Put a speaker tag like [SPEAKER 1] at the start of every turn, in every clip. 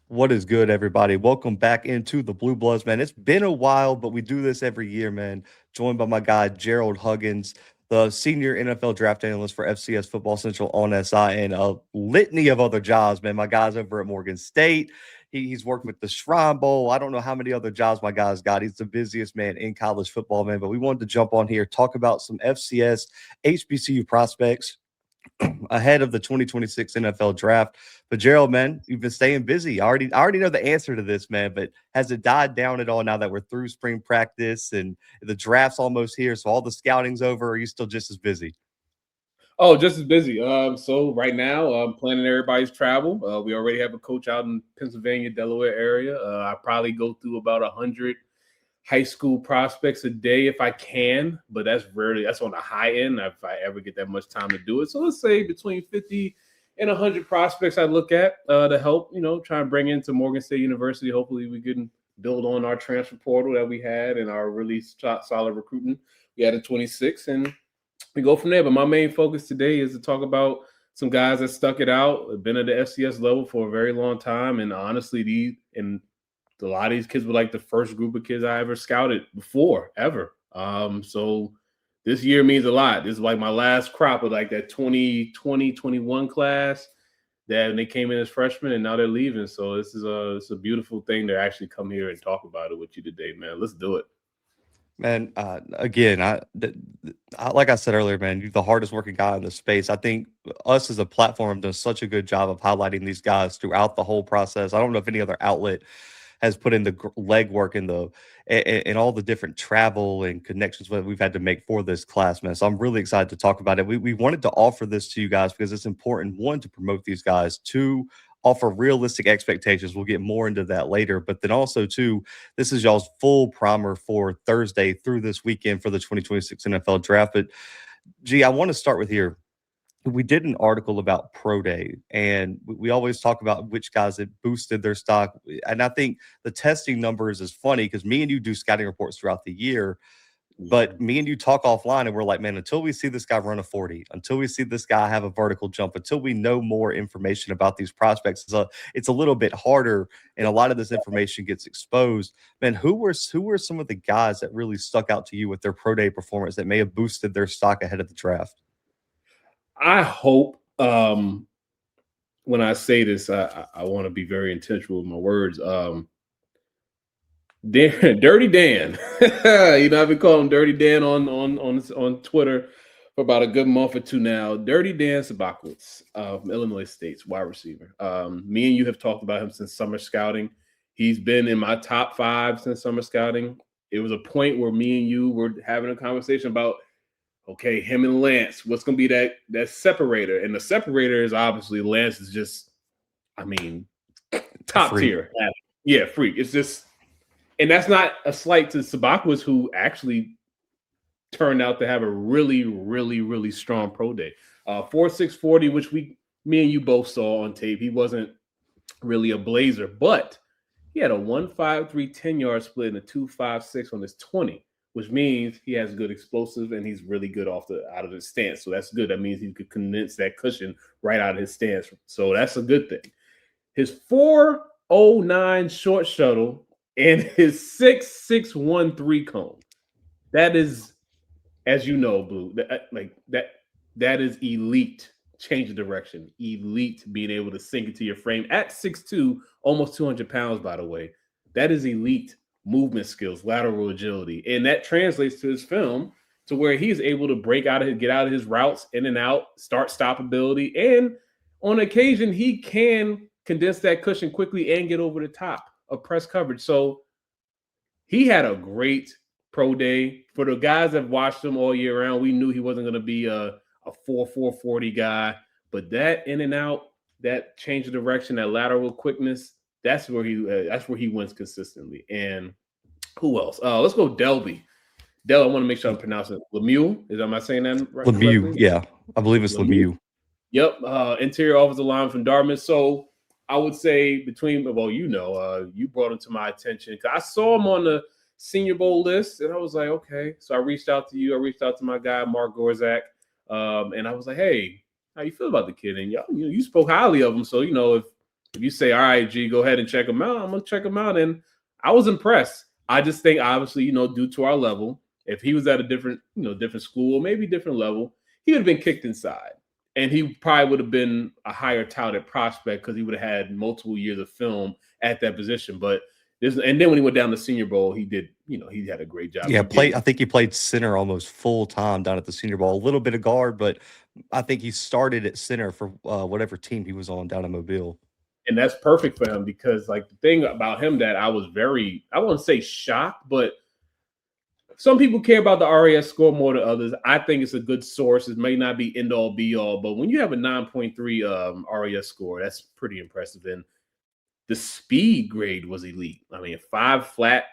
[SPEAKER 1] What is good, everybody? Welcome back into the Blue Bloods, man. It's been a while, but we do this every year, man. Joined by my guy, Gerald Huggins, the senior NFL draft analyst for FCS Football Central on SI, and a litany of other jobs, man. My guy's over at Morgan State. He's worked with the Shrine Bowl. I don't know how many other jobs my guy's got. He's the busiest man in college football, man. But we wanted to jump on here, talk about some FCS HBCU prospects ahead of the 2026 NFL draft. But Gerald, man, you've been staying busy. I already know the answer to this, man, but has it died down at all now that we're through spring practice and the draft's almost here? So all the scouting's over. Or are you still just as busy?
[SPEAKER 2] Oh, just as busy. So right now, I'm planning everybody's travel. We already have a coach out in Pennsylvania, Delaware area. I probably go through about 100 high school prospects a day if I can, but that's on the high end if I ever get that much time to do it. So let's say between 50 and 100 prospects I look at to help, try and bring into Morgan State University. Hopefully we can build on our transfer portal that we had and our really solid recruiting we had at 26 and we go from there. But my main focus today is to talk about some guys that stuck it out, been at the FCS level for a very long time, and honestly, a lot of these kids were like the first group of kids I ever scouted before, ever. So this year means a lot. This is like my last crop of like that 2020, 21 class that when they came in as freshmen and now they're leaving. So it's a beautiful thing to actually come here and talk about it with you today, man. Let's do it.
[SPEAKER 1] Man, again, like I said earlier, man, you're the hardest working guy in the space. I think us as a platform does such a good job of highlighting these guys throughout the whole process. I don't know if any other outlet has put in the legwork and and all the different travel and connections that we've had to make for this class, man. So I'm really excited to talk about it. We wanted to offer this to you guys because it's important, one, to promote these guys, two, offer realistic expectations. We'll get more into that later, but then also too, this is y'all's full primer for Thursday through this weekend for the 2026 NFL draft. But gee, I want to start with here. We did an article about pro day, and we always talk about which guys that boosted their stock. And I think the testing numbers is funny because me and you do scouting reports throughout the year, but me and you talk offline and we're like, man, until we see this guy run a 40, until we see this guy have a vertical jump, until we know more information about these prospects, it's a little bit harder. And a lot of this information gets exposed. Man, who were some of the guys that really stuck out to you with their pro day performance that may have boosted their stock ahead of the draft?
[SPEAKER 2] I hope when I say this, I want to be very intentional with my words. Dirty Dan, I've been calling Dirty Dan on Twitter for about a good month or two now. Dirty Dan Sabakowitz from Illinois State's wide receiver. Me and you have talked about him since summer scouting. He's been in my top 5 since summer scouting. It was a point where me and you were having a conversation about, okay, him and Lance, what's going to be that separator? And the separator is obviously Lance is just, top
[SPEAKER 1] Freak.
[SPEAKER 2] tier. Yeah, freak. It's just, and that's not a slight to Sabakowitz, who actually turned out to have a really, really, really strong pro day. 4.640, which me and you both saw on tape. He wasn't really a blazer, but he had a 1.53 10-yard split and a 2.56 on his 20. Which means he has good explosive and he's really good out of his stance. So that's good. That means he could condense that cushion right out of his stance. So that's a good thing. His 4.09 short shuttle and his 6.613 cone. That is, as you know, Blue, that is elite change of direction. Elite being able to sink into your frame at 6'2", almost 200 pounds, by the way. That is elite movement skills, lateral agility, and that translates to his film to where he's able to get out of his routes, in and out, stop ability, and on occasion he can condense that cushion quickly and get over the top of press coverage. So he had a great pro day. For the guys that watched him all year round, we knew he wasn't going to be a 4.40 guy, but that in and out, that change of direction, that lateral quickness, that's where he wins consistently. And who else? Let's go Delby. I want to make sure I'm pronouncing it. Lemieux. Am I saying that right?
[SPEAKER 1] Lemieux,
[SPEAKER 2] Correctly?
[SPEAKER 1] yeah. I believe it's Lemieux.
[SPEAKER 2] Yep. Interior offensive line from Dartmouth. So I would say you brought him to my attention because I saw him on the Senior Bowl list and I was like, okay. So I reached out to you. I reached out to my guy, Mark Gorzak. And I was like, hey, how you feel about the kid? And you spoke highly of him. So, if If you say, all right, G, go ahead and check him out, I'm gonna check him out. And I was impressed. I just think, obviously, due to our level, if he was at a different, different school, maybe different level, he would have been kicked inside. And he probably would have been a higher touted prospect because he would have had multiple years of film at that position. But and then when he went down to Senior Bowl, he did, he had a great job.
[SPEAKER 1] Yeah, I think he played center almost full time down at the Senior Bowl. A little bit of guard, but I think he started at center for whatever team he was on down in Mobile.
[SPEAKER 2] And that's perfect for him because, like, the thing about him that I was very, I won't say shocked, but some people care about the RAS score more than others. I think it's a good source. It may not be end all be all, but when you have a 9.3 RAS score, that's pretty impressive. And the speed grade was elite. I mean, 5 flat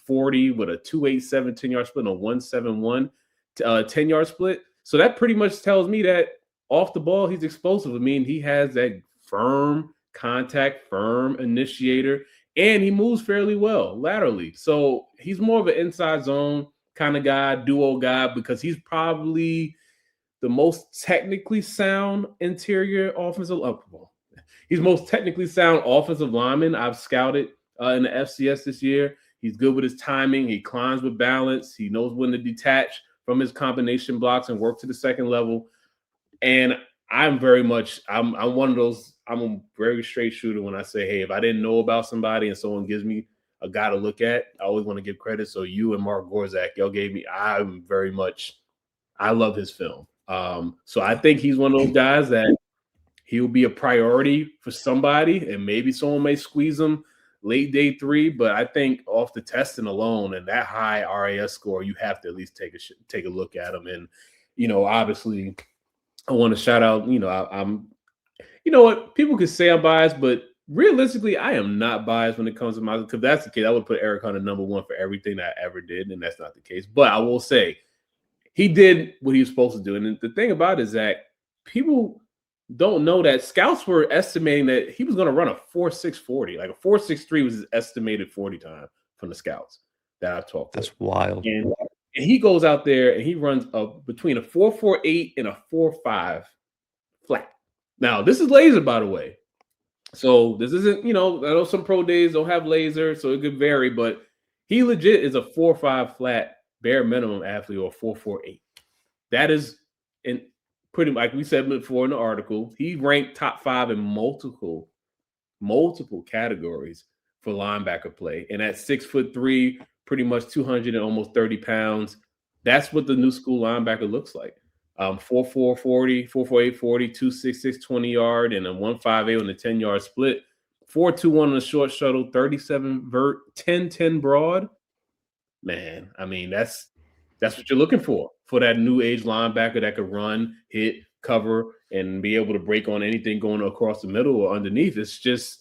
[SPEAKER 2] 40 with a 2.87 10-yard split and a 1.71 10-yard split. So that pretty much tells me that off the ball, he's explosive. I mean, he has that firm contact, firm initiator, and he moves fairly well laterally. So he's more of an inside zone kind of guy, duo guy, because he's probably the most technically sound interior offensive. He's most technically sound offensive lineman I've scouted in the FCS this year. He's good with his timing. He climbs with balance. He knows when to detach from his combination blocks and work to the second level. And I'm one of those, I'm a very straight shooter when I say, hey, if I didn't know about somebody and someone gives me a guy to look at, I always want to give credit. So you and Mark Gorzak, y'all gave me, I love his film. So I think he's one of those guys that he'll be a priority for somebody, and maybe someone may squeeze him late day 3. But I think off the testing alone and that high RAS score, you have to at least take a look at him. And, obviously, I want to shout out, I'm what, people could say I'm biased, but realistically, I am not biased when it comes to because if that's the case, I would put Eric Hunter number 1 for everything that I ever did, and that's not the case. But I will say he did what he was supposed to do. And the thing about it is that people don't know that scouts were estimating that he was going to run a 4.6 40. Like a 4.63 was his estimated 40 time from the scouts that I've talked to.
[SPEAKER 1] That's wild.
[SPEAKER 2] And he goes out there and he runs between a 4.48 and a 4.5 flat. Now, this is laser, by the way. So this isn't, I know some pro days don't have laser, so it could vary, but he legit is a 4.5 flat bare minimum athlete, or 4.48. That is, in pretty much, like we said before in the article, he ranked top 5 in multiple categories for linebacker play. And at 6'3", pretty much 200 and almost 30 pounds, that's what the new school linebacker looks like. 4.4 40, 4.48 40, 2.66 20-yard, and a 1.58 on the 10-yard split. 4.21 on the short shuttle, 37 vert, 10-10 broad. Man, I mean, that's what you're looking for that new age linebacker that could run, hit, cover, and be able to break on anything going across the middle or underneath. It's just,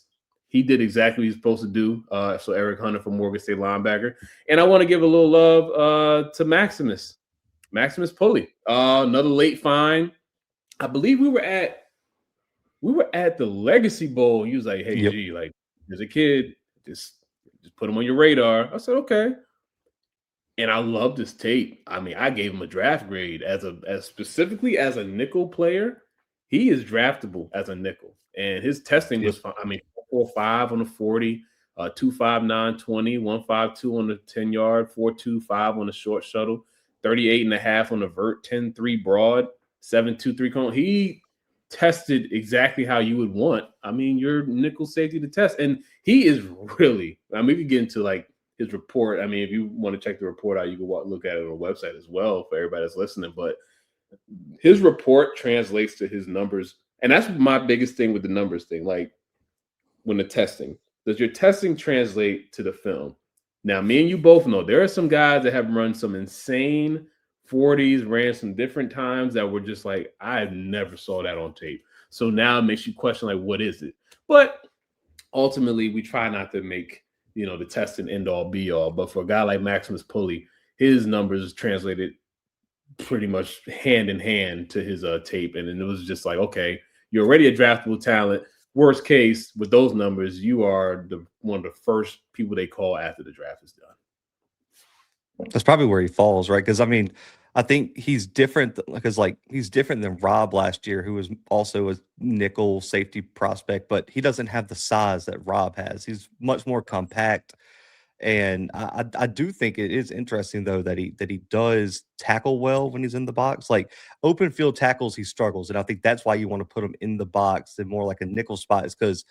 [SPEAKER 2] he did exactly what he's supposed to do. So Eric Hunter from Morgan State linebacker. And I want to give a little love to Maximus Pulley. Another late find. I believe we were at the Legacy Bowl. He was like, hey,
[SPEAKER 1] Yep.
[SPEAKER 2] G, like, there's a kid, just put him on your radar. I said, okay. And I love this tape. I mean, I gave him a draft grade as specifically as a nickel player. He is draftable as a nickel, and his testing was fine. I mean, 4.5 on the 40, 2.59 20, 1.52 on the 10-yard, 4.25 on the short shuttle, 38.5 on the vert, 10.3 broad, 7.23 cone. He tested exactly how you would want. I mean, your nickel safety to test, and he is really. I mean, we get into like his report. I mean, if you want to check the report out, you can look at it on the website as well for everybody that's listening. But his report translates to his numbers. And that's my biggest thing with the numbers thing. Like, when the testing, does your testing translate to the film? Now, me and you both know there are some guys that have run some insane 40s, ran some different times that were just like, I never saw that on tape. So now it makes you question, like, what is it? But ultimately, we try not to make the testing end all be all. But for a guy like Maximus Pulley, his numbers translated pretty much hand in hand to his tape. And then it was just like, okay, you're already a draftable talent. Worst case, with those numbers, you are one of the first people they call after the draft is done.
[SPEAKER 1] That's probably where he falls, right? Because I mean, I think he's different because like he's different than Rob last year, who was also a nickel safety prospect, but he doesn't have the size that Rob has. He's much more compact. And I do think it is interesting though that he does tackle well when he's in the box. Like open field tackles, he struggles, and I think that's why you want to put him in the box and more like a nickel spot is because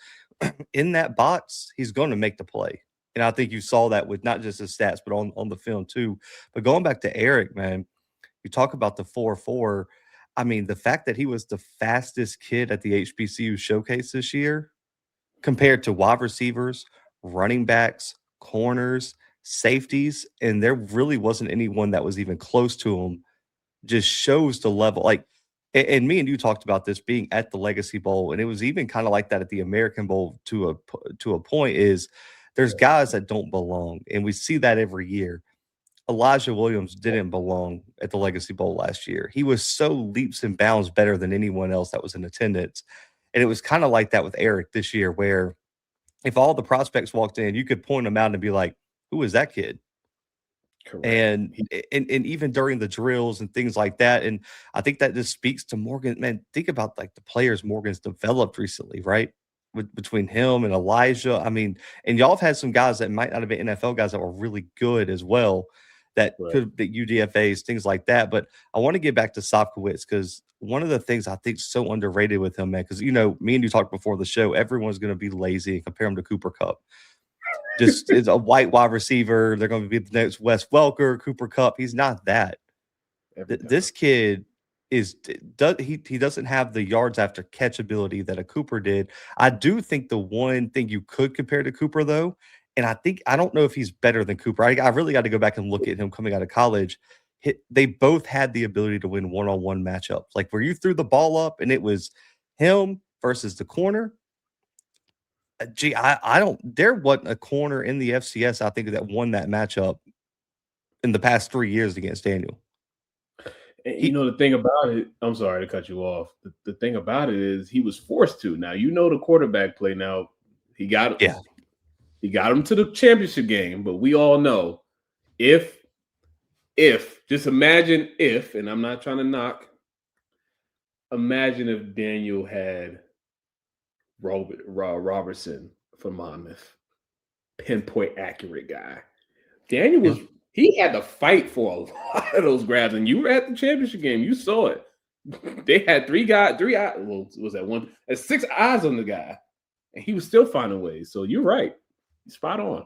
[SPEAKER 1] in that box he's going to make the play. And I think you saw that with not just his stats, but on the film too. But going back to Eric, man, you talk about the 4.4. I mean, the fact that he was the fastest kid at the HBCU showcase this year compared to wide receivers, running backs, corners, safeties, and there really wasn't anyone that was even close to him. Just shows the level. Like, and me and you talked about this being at the Legacy Bowl, and it was even kind of like that at the American Bowl to a point. Is there's guys that don't belong, and we see that every year. Elijah Williams didn't belong at the Legacy Bowl last year. He was so leaps and bounds better than anyone else that was in attendance. And it was kind of like that with Eric this year, where if all the prospects walked in, you could point them out and be like, who is that kid?
[SPEAKER 2] Correct.
[SPEAKER 1] And even during the drills and things like that. And I think that just speaks to Morgan. Man, think about like the players Morgan's developed recently, right? Between him and Elijah. I mean, and y'all have had some guys that might not have been NFL guys that were really good as well, that could be UDFAs, things like that. But I want to get back to Sofkowitz because one of the things I think is so underrated with him, man, because, you know, me and you talked before the show, everyone's going to be lazy and compare him to Cooper Kupp. Just is a white wide receiver. They're going to be the next Wes Welker, Cooper Kupp. He's not that. This kid he doesn't have the yards after catch ability that a Cooper did. I do think the one thing you could compare to Cooper though, and I don't know if he's better than Cooper. I really got to go back and look at him coming out of college. They both had the ability to win one-on-one matchups, like where you threw the ball up and it was him versus the corner. Gee, I don't. There wasn't a corner in the FCS I think that won that matchup in the past 3 years against Daniel.
[SPEAKER 2] And you know the thing about it. I'm sorry to cut you off. The thing about it is he was forced to. Now you know the quarterback play. Now he got him to the championship game, but we all know if just imagine if, and I'm not trying to knock. Imagine if Daniel had Robertson from Monmouth, pinpoint accurate guy. Daniel he had to fight for a lot of those grabs, and you were at the championship game. You saw it. They had three eyes. Well, was that one? There's 6 eyes on the guy, and he was still finding ways. So you're right. You're spot on.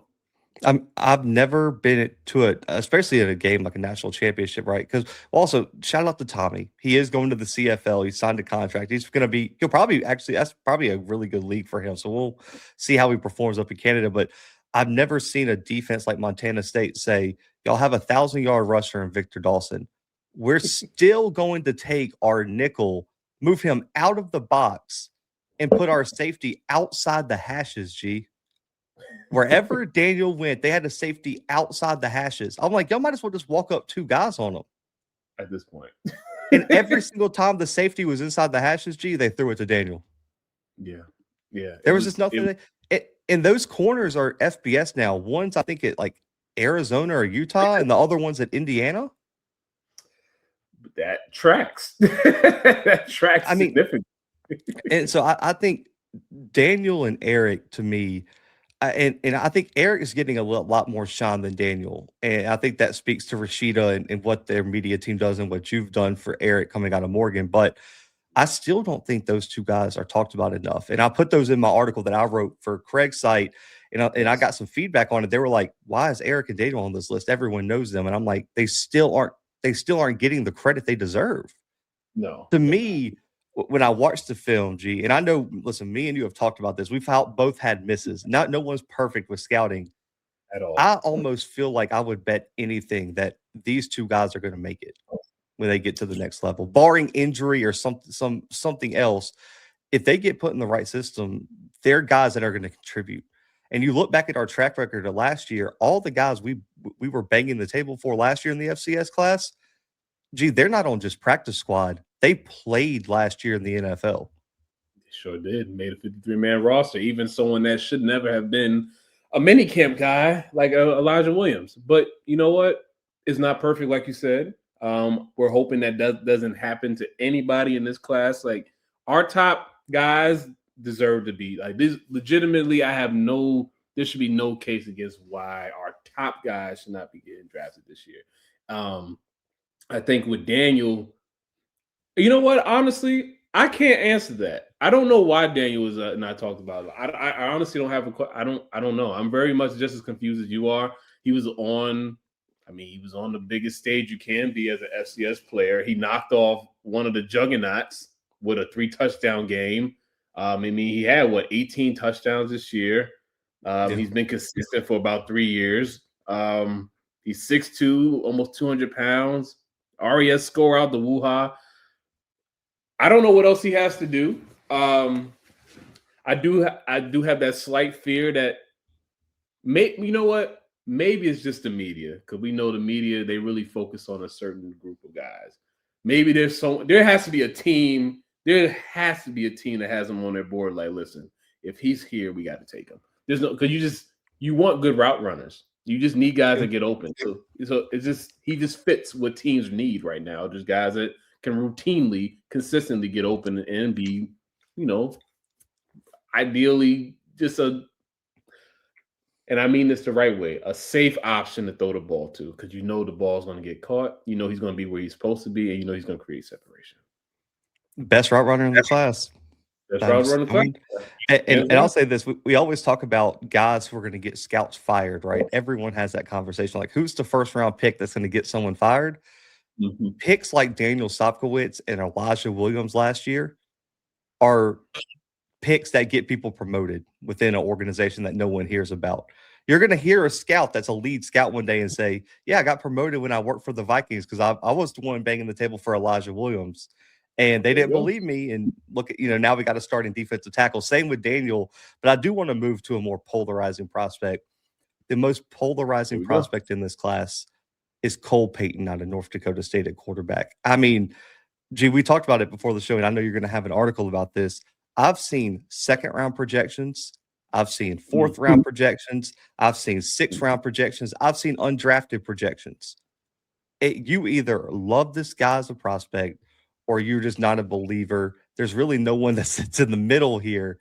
[SPEAKER 1] I've never been to it, especially at a game like a national championship, right? Because also shout out to Tommy. He is going to the CFL. He signed a contract. He'll probably that's probably a really good league for him. So we'll see how he performs up in Canada. But I've never seen a defense like Montana State say, y'all have a 1,000-yard rusher in Victor Dawson. We're still going to take our nickel, move him out of the box, and put our safety outside the hashes, G. Wherever Daniel went, they had a safety outside the hashes. I'm like, y'all might as well just walk up 2 guys on him.
[SPEAKER 2] At this point.
[SPEAKER 1] And every single time the safety was inside the hashes, G, they threw it to Daniel.
[SPEAKER 2] Yeah. Yeah.
[SPEAKER 1] There was just nothing. And those corners are FBS now. One's, I think, at like Arizona or Utah, and the other one's at Indiana.
[SPEAKER 2] That tracks. That tracks significantly.
[SPEAKER 1] And so I think Daniel and Eric, to me, and I think Eric is getting a lot more shine than Daniel. And I think that speaks to Rashida and what their media team does and what you've done for Eric coming out of Morgan. But I still don't think those 2 guys are talked about enough. And I put those in my article that I wrote for Craig's site. And I got some feedback on it. They were like, why is Eric and Daniel on this list? Everyone knows them. And I'm like, they still aren't getting the credit they deserve.
[SPEAKER 2] No.
[SPEAKER 1] To me, when I watched the film, G, and I know, listen, me and you have talked about this. We've both had misses. No one's perfect with scouting
[SPEAKER 2] at all.
[SPEAKER 1] I almost feel like I would bet anything that these 2 guys are going to make it when they get to the next level, barring injury or something else. If they get put in the right system, they're guys that are going to contribute. And you look back at our track record of last year, all the guys we were banging the table for last year in the FCS class, gee, they're not on just practice squad. They played last year in the NFL.
[SPEAKER 2] They sure did. Made a 53-man roster, even someone that should never have been a mini camp guy like Elijah Williams. But you know what? It's not perfect, like you said. We're hoping that doesn't happen to anybody in this class. Like, our top guys deserve to be like this. Legitimately, there should be no case against why our top guys should not be getting drafted this year. I think with Daniel, you know what? Honestly, I can't answer that. I don't know why Daniel was not talked about. I honestly don't have I don't know. I'm very much just as confused as you are. He was on the biggest stage you can be as an FCS player. He knocked off one of the juggernauts with a 3-touchdown game. He had 18 touchdowns this year. He's been consistent for about 3 years. He's 6'2", almost 200 pounds. RES score out the woo-ha. I don't know what else he has to do. I do have that slight fear that you know what? Maybe it's just the media, because we know the media, they really focus on a certain group of guys. Maybe there has to be a team. There has to be a team that has him on their board. Like, listen, if he's here, we got to take him. There's no, because you want good route runners. You just need guys that get open. So he just fits what teams need right now. Just guys that can routinely, consistently get open and be, ideally just and I mean this the right way, a safe option to throw the ball to, because the ball's going to get caught. He's going to be where he's supposed to be, and he's going to create separation.
[SPEAKER 1] Best route runner in the class.
[SPEAKER 2] Best route runner in the class.
[SPEAKER 1] And I'll say this: we always talk about guys who are going to get scouts fired, right? Everyone has that conversation. Like, who's the first round pick that's going to get someone fired? Mm-hmm. Picks like Daniel Sopkowitz and Elijah Williams last year are picks that get people promoted within an organization that no one hears about. You're going to hear a scout that's a lead scout one day and say, yeah, I got promoted when I worked for the Vikings because I was the one banging the table for Elijah Williams. And they didn't believe me. And look at, now we got to start in defensive tackle. Same with Daniel. But I do want to move to a more polarizing prospect. The most polarizing prospect in this class is Cole Payton out of North Dakota State at quarterback. I mean, we talked about it before the show, and I know you're going to have an article about this. I've seen second-round projections. I've seen fourth-round projections. I've seen sixth-round projections. I've seen undrafted projections. You either love this guy as a prospect or you're just not a believer. There's really no one that sits in the middle here.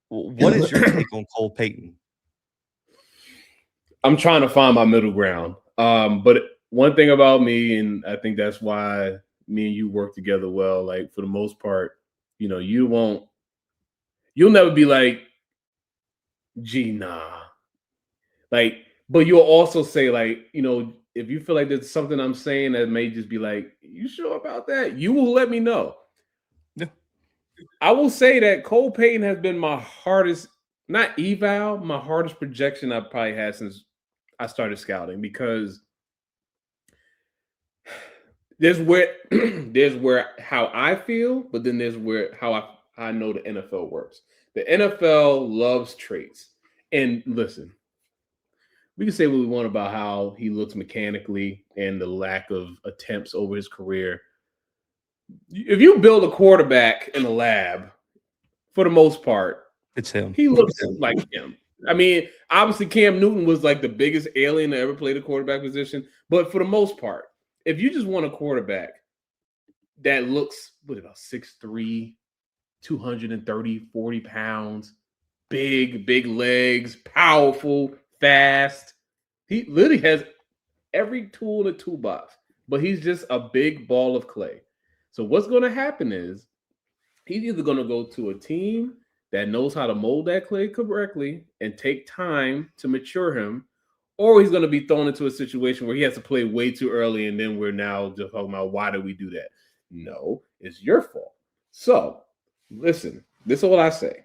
[SPEAKER 1] What is your take on Cole Payton?
[SPEAKER 2] I'm trying to find my middle ground. But one thing about me, and I think that's why me and you work together well, like, for the most part, you'll never be like, gee, nah. Like, but you'll also say, like, if you feel like there's something I'm saying that may just be like, you sure about that? You will let me know. Yeah. I will say that Cole Payton has been my hardest, not eval, my hardest projection I've probably had since I started scouting, because there's where how I feel, but then there's where how I know the NFL works. The NFL loves traits. And listen, we can say what we want about how he looks mechanically and the lack of attempts over his career. If you build a quarterback in a lab, for the most part,
[SPEAKER 1] it's him.
[SPEAKER 2] He looks like him. I mean, obviously Cam Newton was like the biggest alien to ever play the quarterback position. But for the most part, if you just want a quarterback that looks, about 6'3", 230, 40 pounds, big legs, powerful, fast. He literally has every tool in the toolbox, but he's just a big ball of clay. So what's going to happen is he's either going to go to a team that knows how to mold that clay correctly and take time to mature him, or he's going to be thrown into a situation where he has to play way too early, and then we're now just talking about, why did we do that? No, it's your fault. So listen, this is what I say.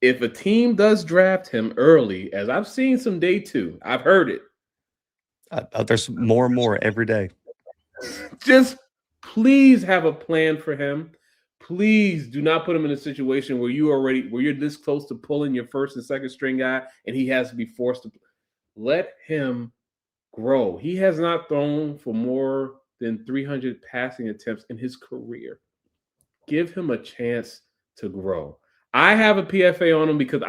[SPEAKER 2] If a team does draft him early, as I've seen some day two, I've heard it.
[SPEAKER 3] There's more and more every day.
[SPEAKER 2] Just please have a plan for him. Please do not put him in a situation where you're this close to pulling your first and second string guy and he has to be forced to. Let him grow. He has not thrown for more than 300 passing attempts in his career. Give him a chance to grow. I have a PFA on him because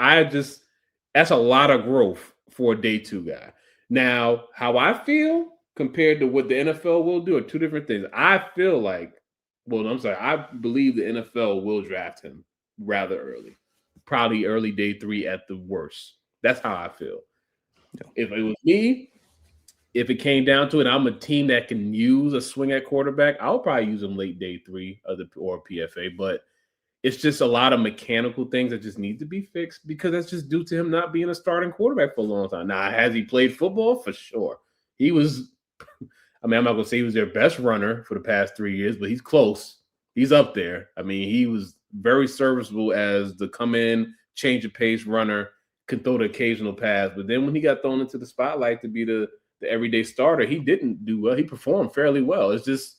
[SPEAKER 2] that's a lot of growth for a day two guy. Now, how I feel, compared to what the NFL will do are two different things. I feel like, well, I'm sorry, I believe the NFL will draft him rather early, probably early day 3 at the worst. That's how I feel. Yeah. If it was me, if it came down to it, I'm a team that can use a swing at quarterback. I'll probably use him late day 3 or PFA, but it's just a lot of mechanical things that just need to be fixed because that's just due to him not being a starting quarterback for a long time. Now, has he played football? For sure. He was, I mean, I'm not going to say he was their best runner for the past 3 years, but he's close. He's up there. I mean, he was very serviceable as the come in, change of pace runner, could throw the occasional pass. But then when he got thrown into the spotlight to be the everyday starter, he didn't do well. He performed fairly well. It's just,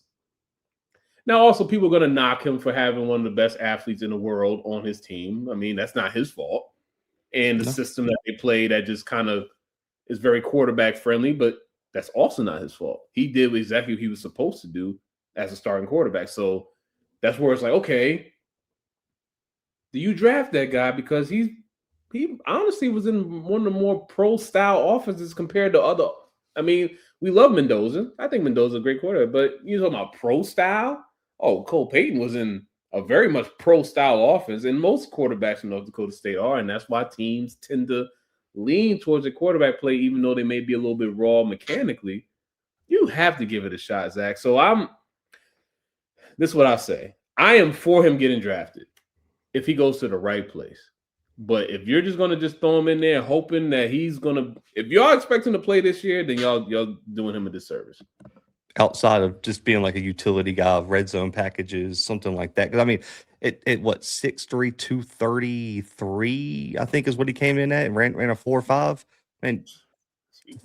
[SPEAKER 2] now also people are going to knock him for having one of the best athletes in the world on his team. I mean, that's not his fault. And the system that they play that just kind of is very quarterback friendly, but that's also not his fault. He did exactly what he was supposed to do as a starting quarterback. So that's where it's like, okay, do you draft that guy? Because he honestly was in one of the more pro-style offenses compared to other. I mean, we love Mendoza. I think Mendoza's a great quarterback, but you're talking about pro-style? Oh, Cole Payton was in a very much pro-style offense, and most quarterbacks in North Dakota State are, and that's why teams tend to lean towards the quarterback play, even though they may be a little bit raw mechanically. You have to give it a shot, Zach. So this is what I say. I am for him getting drafted if he goes to the right place. But if you're just going to just throw him in there hoping that he's going to – if y'all expecting to play this year, then y'all doing him a disservice.
[SPEAKER 1] Outside of just being like a utility guy, red zone packages, something like that. Because, I mean, it what, 6'3", 233, I think is what he came in at and ran a 4.5. And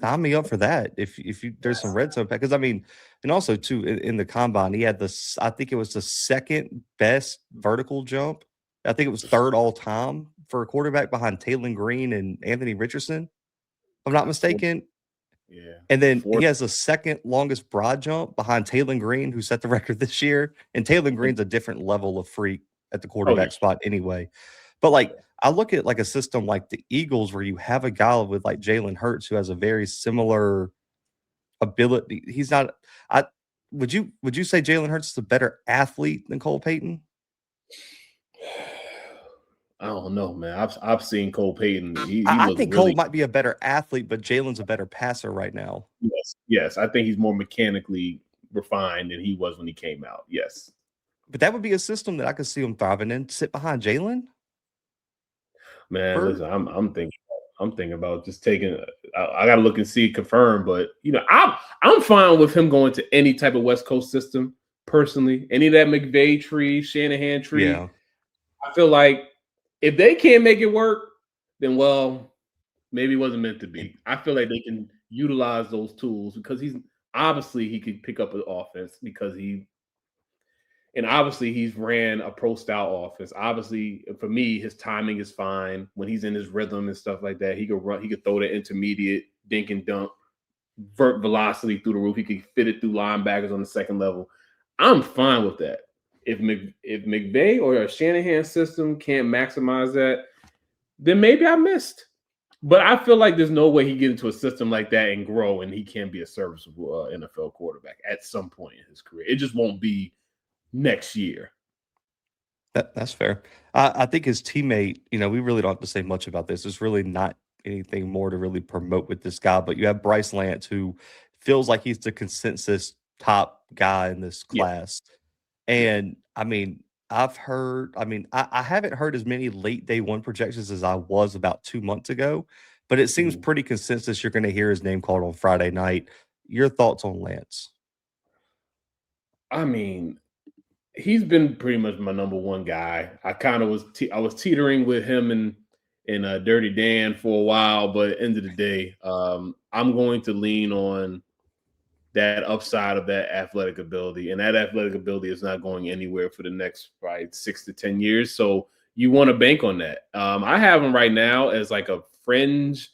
[SPEAKER 1] sign me up for that if you there's some red zone pack. Because, I mean, and also, too, in the combine, he had this – I think it was the second best vertical jump. I think it was third all time for a quarterback behind Taylon Green and Anthony Richardson, if I'm not mistaken.
[SPEAKER 2] Yeah.
[SPEAKER 1] And then he has the second longest broad jump behind Taylon Green, who set the record this year. And Taylon Green's a different level of freak at the quarterback spot anyway. But, like, I look at, like, a system like the Eagles where you have a guy with, like, Jalen Hurts who has a very similar ability. He's not – would you say Jalen Hurts is a better athlete than Cole Payton?
[SPEAKER 2] I don't know, man. I've seen Cole Payton.
[SPEAKER 1] I think Cole might be a better athlete, but Jalen's a better passer right now.
[SPEAKER 2] Yes. I think he's more mechanically refined than he was when he came out. Yes.
[SPEAKER 1] But that would be a system that I could see him thriving in. Sit behind Jalen.
[SPEAKER 2] Man, listen, I'm thinking about just taking. I got to look and see, confirm. But I'm fine with him going to any type of West Coast system. Personally, any of that McVay tree, Shanahan tree.
[SPEAKER 1] Yeah.
[SPEAKER 2] I feel like if they can't make it work, then maybe it wasn't meant to be. I feel like they can utilize those tools because he could pick up an offense because he's ran a pro style offense. Obviously, for me, his timing is fine when he's in his rhythm and stuff like that. He could throw the intermediate dink and dunk, vert velocity through the roof. He could fit it through linebackers on the second level. I'm fine with that. If McVay or a Shanahan system can't maximize that, then maybe I missed. But I feel like there's no way he get into a system like that and grow, and he can be a serviceable NFL quarterback at some point in his career. It just won't be next year.
[SPEAKER 1] That's fair. I think his teammate, we really don't have to say much about this. There's really not anything more to really promote with this guy. But you have Bryce Lance, who feels like he's the consensus top guy in this class. Yeah. And, I mean, I haven't heard as many late day one projections as I was about 2 months ago, but it seems pretty consensus you're going to hear his name called on Friday night. Your thoughts on Lance?
[SPEAKER 2] I mean, he's been pretty much my number one guy. I kind of was teetering with him and Dirty Dan for a while, but at the end of the day, I'm going to lean on that upside of that athletic ability. And that athletic ability is not going anywhere for the next 6 to 10 years. So you want to bank on that. I have him right now as like a fringe,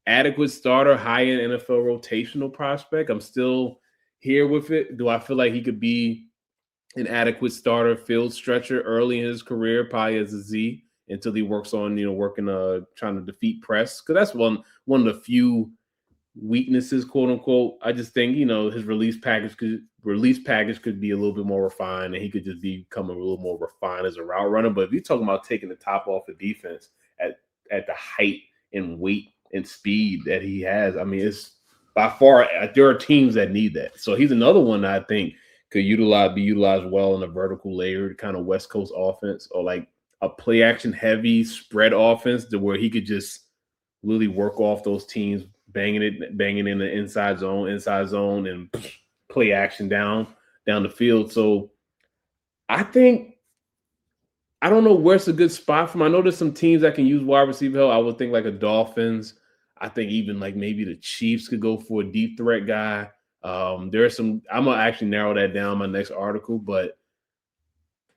[SPEAKER 2] adequate starter, high-end NFL rotational prospect. I'm still here with it. Do I feel like he could be an adequate starter, field stretcher early in his career, probably as a Z, until he works on, trying to defeat press? Because that's one of the few weaknesses, quote unquote. I just think, his release package could be a little bit more refined, and he could just become a little more refined as a route runner. But if you're talking about taking the top off the defense at the height and weight and speed that he has, I mean, it's by far, there are teams that need that. So he's another one that I think could be utilized well in a vertical layered kind of West Coast offense, or like a play action heavy spread offense to where he could just really work off those teams, banging in the inside zone, and play action down the field. So I think, I don't know where's a good spot for him. I know there's some teams that can use wide receiver help. I would think like a Dolphins. I think even like maybe the Chiefs could go for a deep threat guy. There are some. I'm gonna actually narrow that down in my next article, but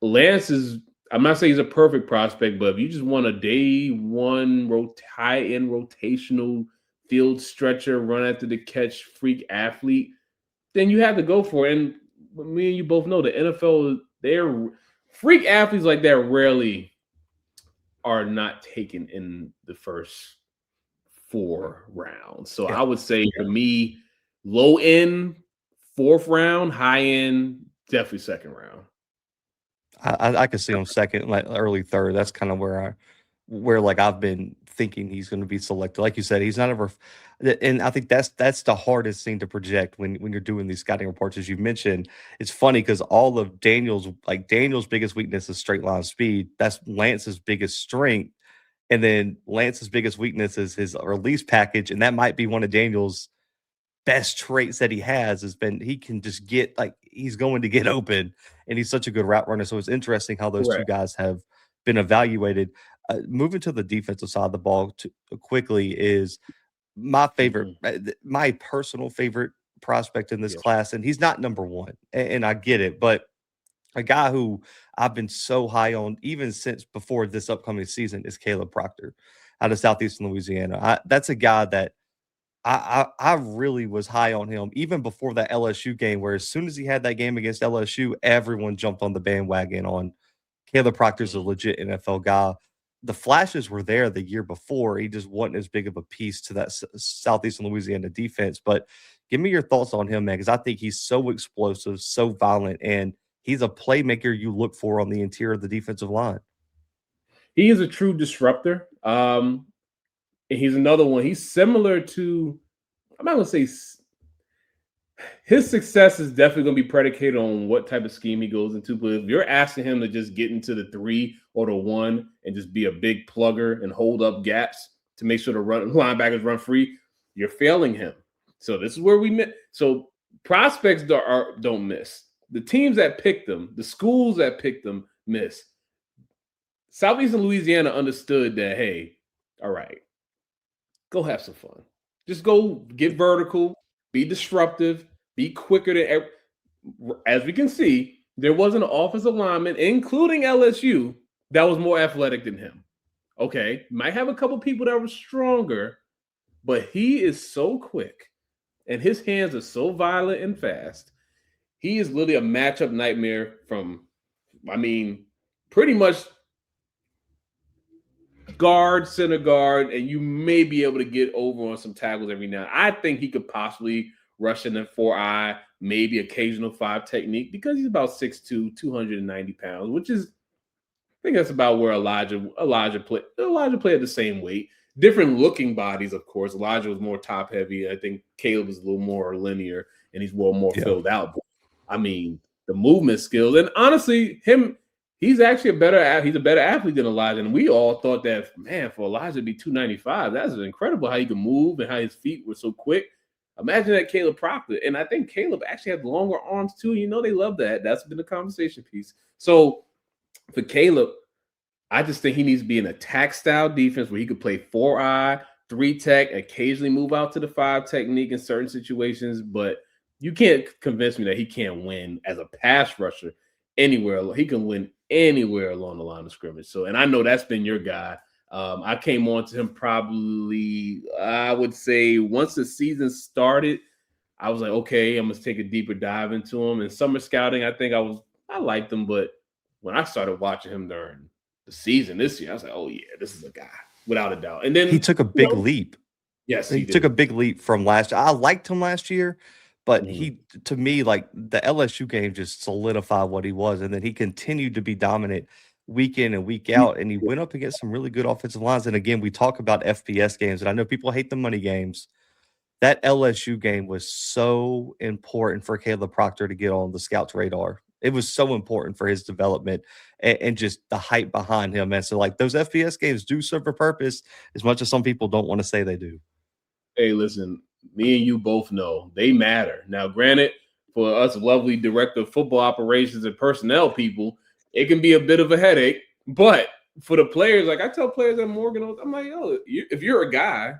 [SPEAKER 2] Lance is. I'm not saying he's a perfect prospect, but if you just want a day one high-end rotational field stretcher, run after the catch freak athlete, then you have to go for it. And me and you both know the NFL, they're freak athletes like that rarely are not taken in the first 4 rounds. So I would say for me, low end 4th round, high end definitely 2nd round.
[SPEAKER 1] I could see him second, like early third. That's kind of where like I've been thinking he's going to be selected. Like you said, he's not ever, and I think that's the hardest thing to project when you're doing these scouting reports. As you mentioned, it's funny because all of Daniel's biggest weakness is straight line speed. That's Lance's biggest strength, and then Lance's biggest weakness is his release package, and that might be one of Daniel's best traits that he has. He can just get, like, he's going to get open, and he's such a good route runner. So it's interesting how those two guys have been evaluated. Moving to the defensive side of the ball quickly is my favorite, my personal favorite prospect in this class, and he's not number one, and I get it, but a guy who I've been so high on even since before this upcoming season is Caleb Proctor out of Southeastern Louisiana. That's a guy that I really was high on him even before that LSU game, where as soon as he had that game against LSU, everyone jumped on the bandwagon on Caleb Proctor's a legit NFL guy. The flashes were there the year before. He just wasn't as big of a piece to that Southeastern Louisiana defense. But give me your thoughts on him, man, because I think he's so explosive, so violent, and he's a playmaker you look for on the interior of the defensive line.
[SPEAKER 2] He is a true disruptor. He's another one. He's similar to, I'm not going to say his success is definitely going to be predicated on what type of scheme he goes into. But if you're asking him to just get into the 3 or the 1 and just be a big plugger and hold up gaps to make sure the linebackers run free, you're failing him. So this is where we miss. So prospects don't miss. The teams that picked them, the schools that picked them, miss. Southeastern Louisiana understood that, hey, all right, go have some fun. Just go get vertical, be disruptive, be quicker than. As we can see, there was an offensive lineman, including LSU, that was more athletic than him. Okay, might have a couple people that were stronger, but he is so quick, and his hands are so violent and fast. He is literally a matchup nightmare from, pretty much guard, center guard, and you may be able to get over on some tackles every now. I think he could possibly rush in the 4-eye, maybe occasional 5 technique, because he's about 6'2", 290 pounds, which is, I think that's about where Elijah played at the same weight. Different looking bodies, of course. Elijah was more top heavy. I think Caleb was a little more linear, and he's more filled out. But, the movement skills, and honestly, he's actually a better athlete than Elijah. And we all thought that, man, for Elijah to be 295, that's incredible how he can move and how his feet were so quick. Imagine that Caleb Proctor. And I think Caleb actually had longer arms too. They love that. That's been a conversation piece. So for Caleb, I just think he needs to be an attack style defense where he could play 4-eye, 3 tech, occasionally move out to the 5 technique in certain situations. But you can't convince me that he can't win as a pass rusher anywhere. He can win anywhere along the line of scrimmage. So, and I know that's been your guy. I came on to him probably, I would say, once the season started. I was like, okay, I'm going to take a deeper dive into him. In summer scouting, I think I liked him. But when I started watching him during the season this year, I was like, oh, yeah, this is a guy, without a doubt. And then
[SPEAKER 1] he took a big leap.
[SPEAKER 2] Yes,
[SPEAKER 1] He
[SPEAKER 2] he
[SPEAKER 1] took a
[SPEAKER 2] did.
[SPEAKER 1] big leap from last year. I liked him last year, but
[SPEAKER 2] Mhm.
[SPEAKER 1] to me, like, the LSU game just solidified what he was, and then he continued to be dominant week in and week out, and he went up against some really good offensive lines, and again, we talk about FBS games, and I know people hate the money games. That LSU game was so important for Caleb Proctor to get on the scouts' radar. It was so important for his development and just the hype behind him, and so, like, those FBS games do serve a purpose as much as some people don't wanna say they do.
[SPEAKER 2] Hey, listen, me and you both know they matter. Now, granted, for us lovely director of football operations and personnel people, it can be a bit of a headache. But for the players, like I tell players at Morgan, I'm like, yo, if you're a guy,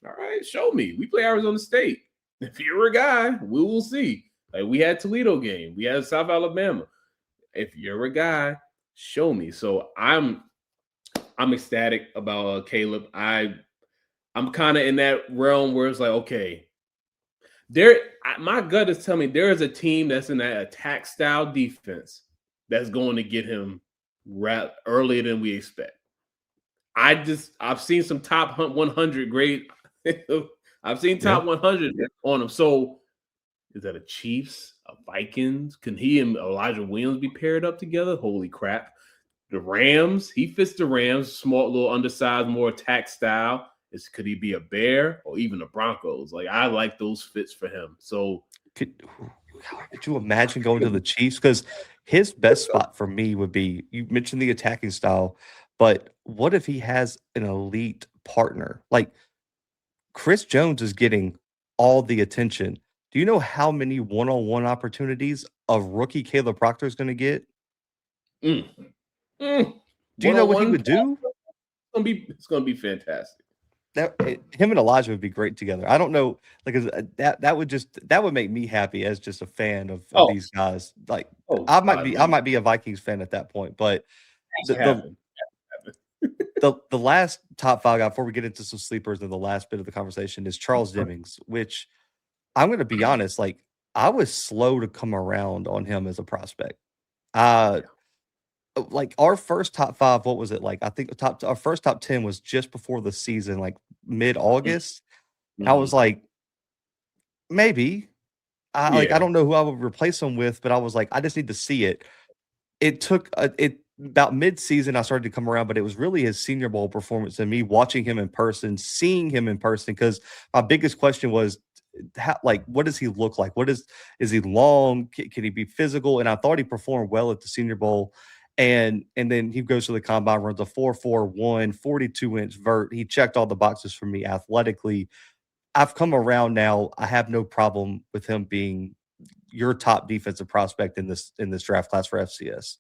[SPEAKER 2] all right, show me. We play Arizona State. If you're a guy, we will see. Like we had Toledo game, we had South Alabama. If you're a guy, show me. So I'm ecstatic about Caleb. I'm kind of in that realm where it's like, okay, my gut is telling me there is a team that's in that attack style defense that's going to get him earlier than we expect. I've seen some top 100 grade. I've seen
[SPEAKER 1] Yeah.
[SPEAKER 2] top 100 on him. So is that a Chiefs, a Vikings? Can he and Elijah Williams be paired up together? Holy crap. The Rams, he fits the Rams, small, little undersized, more attack style. Could he be a Bear or even the Broncos? Like I like those fits for him. So
[SPEAKER 1] Could you imagine going to the Chiefs? Because his best spot for me would be you mentioned the attacking style, but what if he has an elite partner? Like, Chris Jones is getting all the attention. Do you know how many one-on-one opportunities a rookie Caleb Proctor is gonna get?
[SPEAKER 2] mm, mm,
[SPEAKER 1] Do you know what he
[SPEAKER 2] one-on-one,
[SPEAKER 1] would do?
[SPEAKER 2] it's gonna be fantastic.
[SPEAKER 1] Him and Elijah would be great together. I don't know, like, that would make me happy as just a fan of
[SPEAKER 2] Oh,
[SPEAKER 1] these guys. Like,
[SPEAKER 2] oh God,
[SPEAKER 1] I might be a Vikings fan at that point, but
[SPEAKER 2] has
[SPEAKER 1] the
[SPEAKER 2] to
[SPEAKER 1] the
[SPEAKER 2] happen.
[SPEAKER 1] the last top 5 guy before we get into some sleepers and the last bit of the conversation is Charles Demings, which I'm gonna be honest, like, I was slow to come around on him as a prospect. Uh, like, our first top 5, what was it? Like, I think our first top 10 was just before the season, like, mid-August. I was
[SPEAKER 2] Mhm.
[SPEAKER 1] like, "Maybe." I
[SPEAKER 2] Yeah,
[SPEAKER 1] don't know who I would replace him with, but I was like, "I just need to see it." It took, it about mid-season, I started to come around, but it was really his Senior Bowl performance and me watching him in person, seeing him in person. Because my biggest question was, how, like, what does he look like? Is he long? Can he be physical? And I thought he performed well at the Senior Bowl, and then he goes to the combine, runs a 4.41, 42-inch vert. He checked all the boxes for me athletically. I've come around now. I have no problem with him being your top defensive prospect in this draft class for FCS.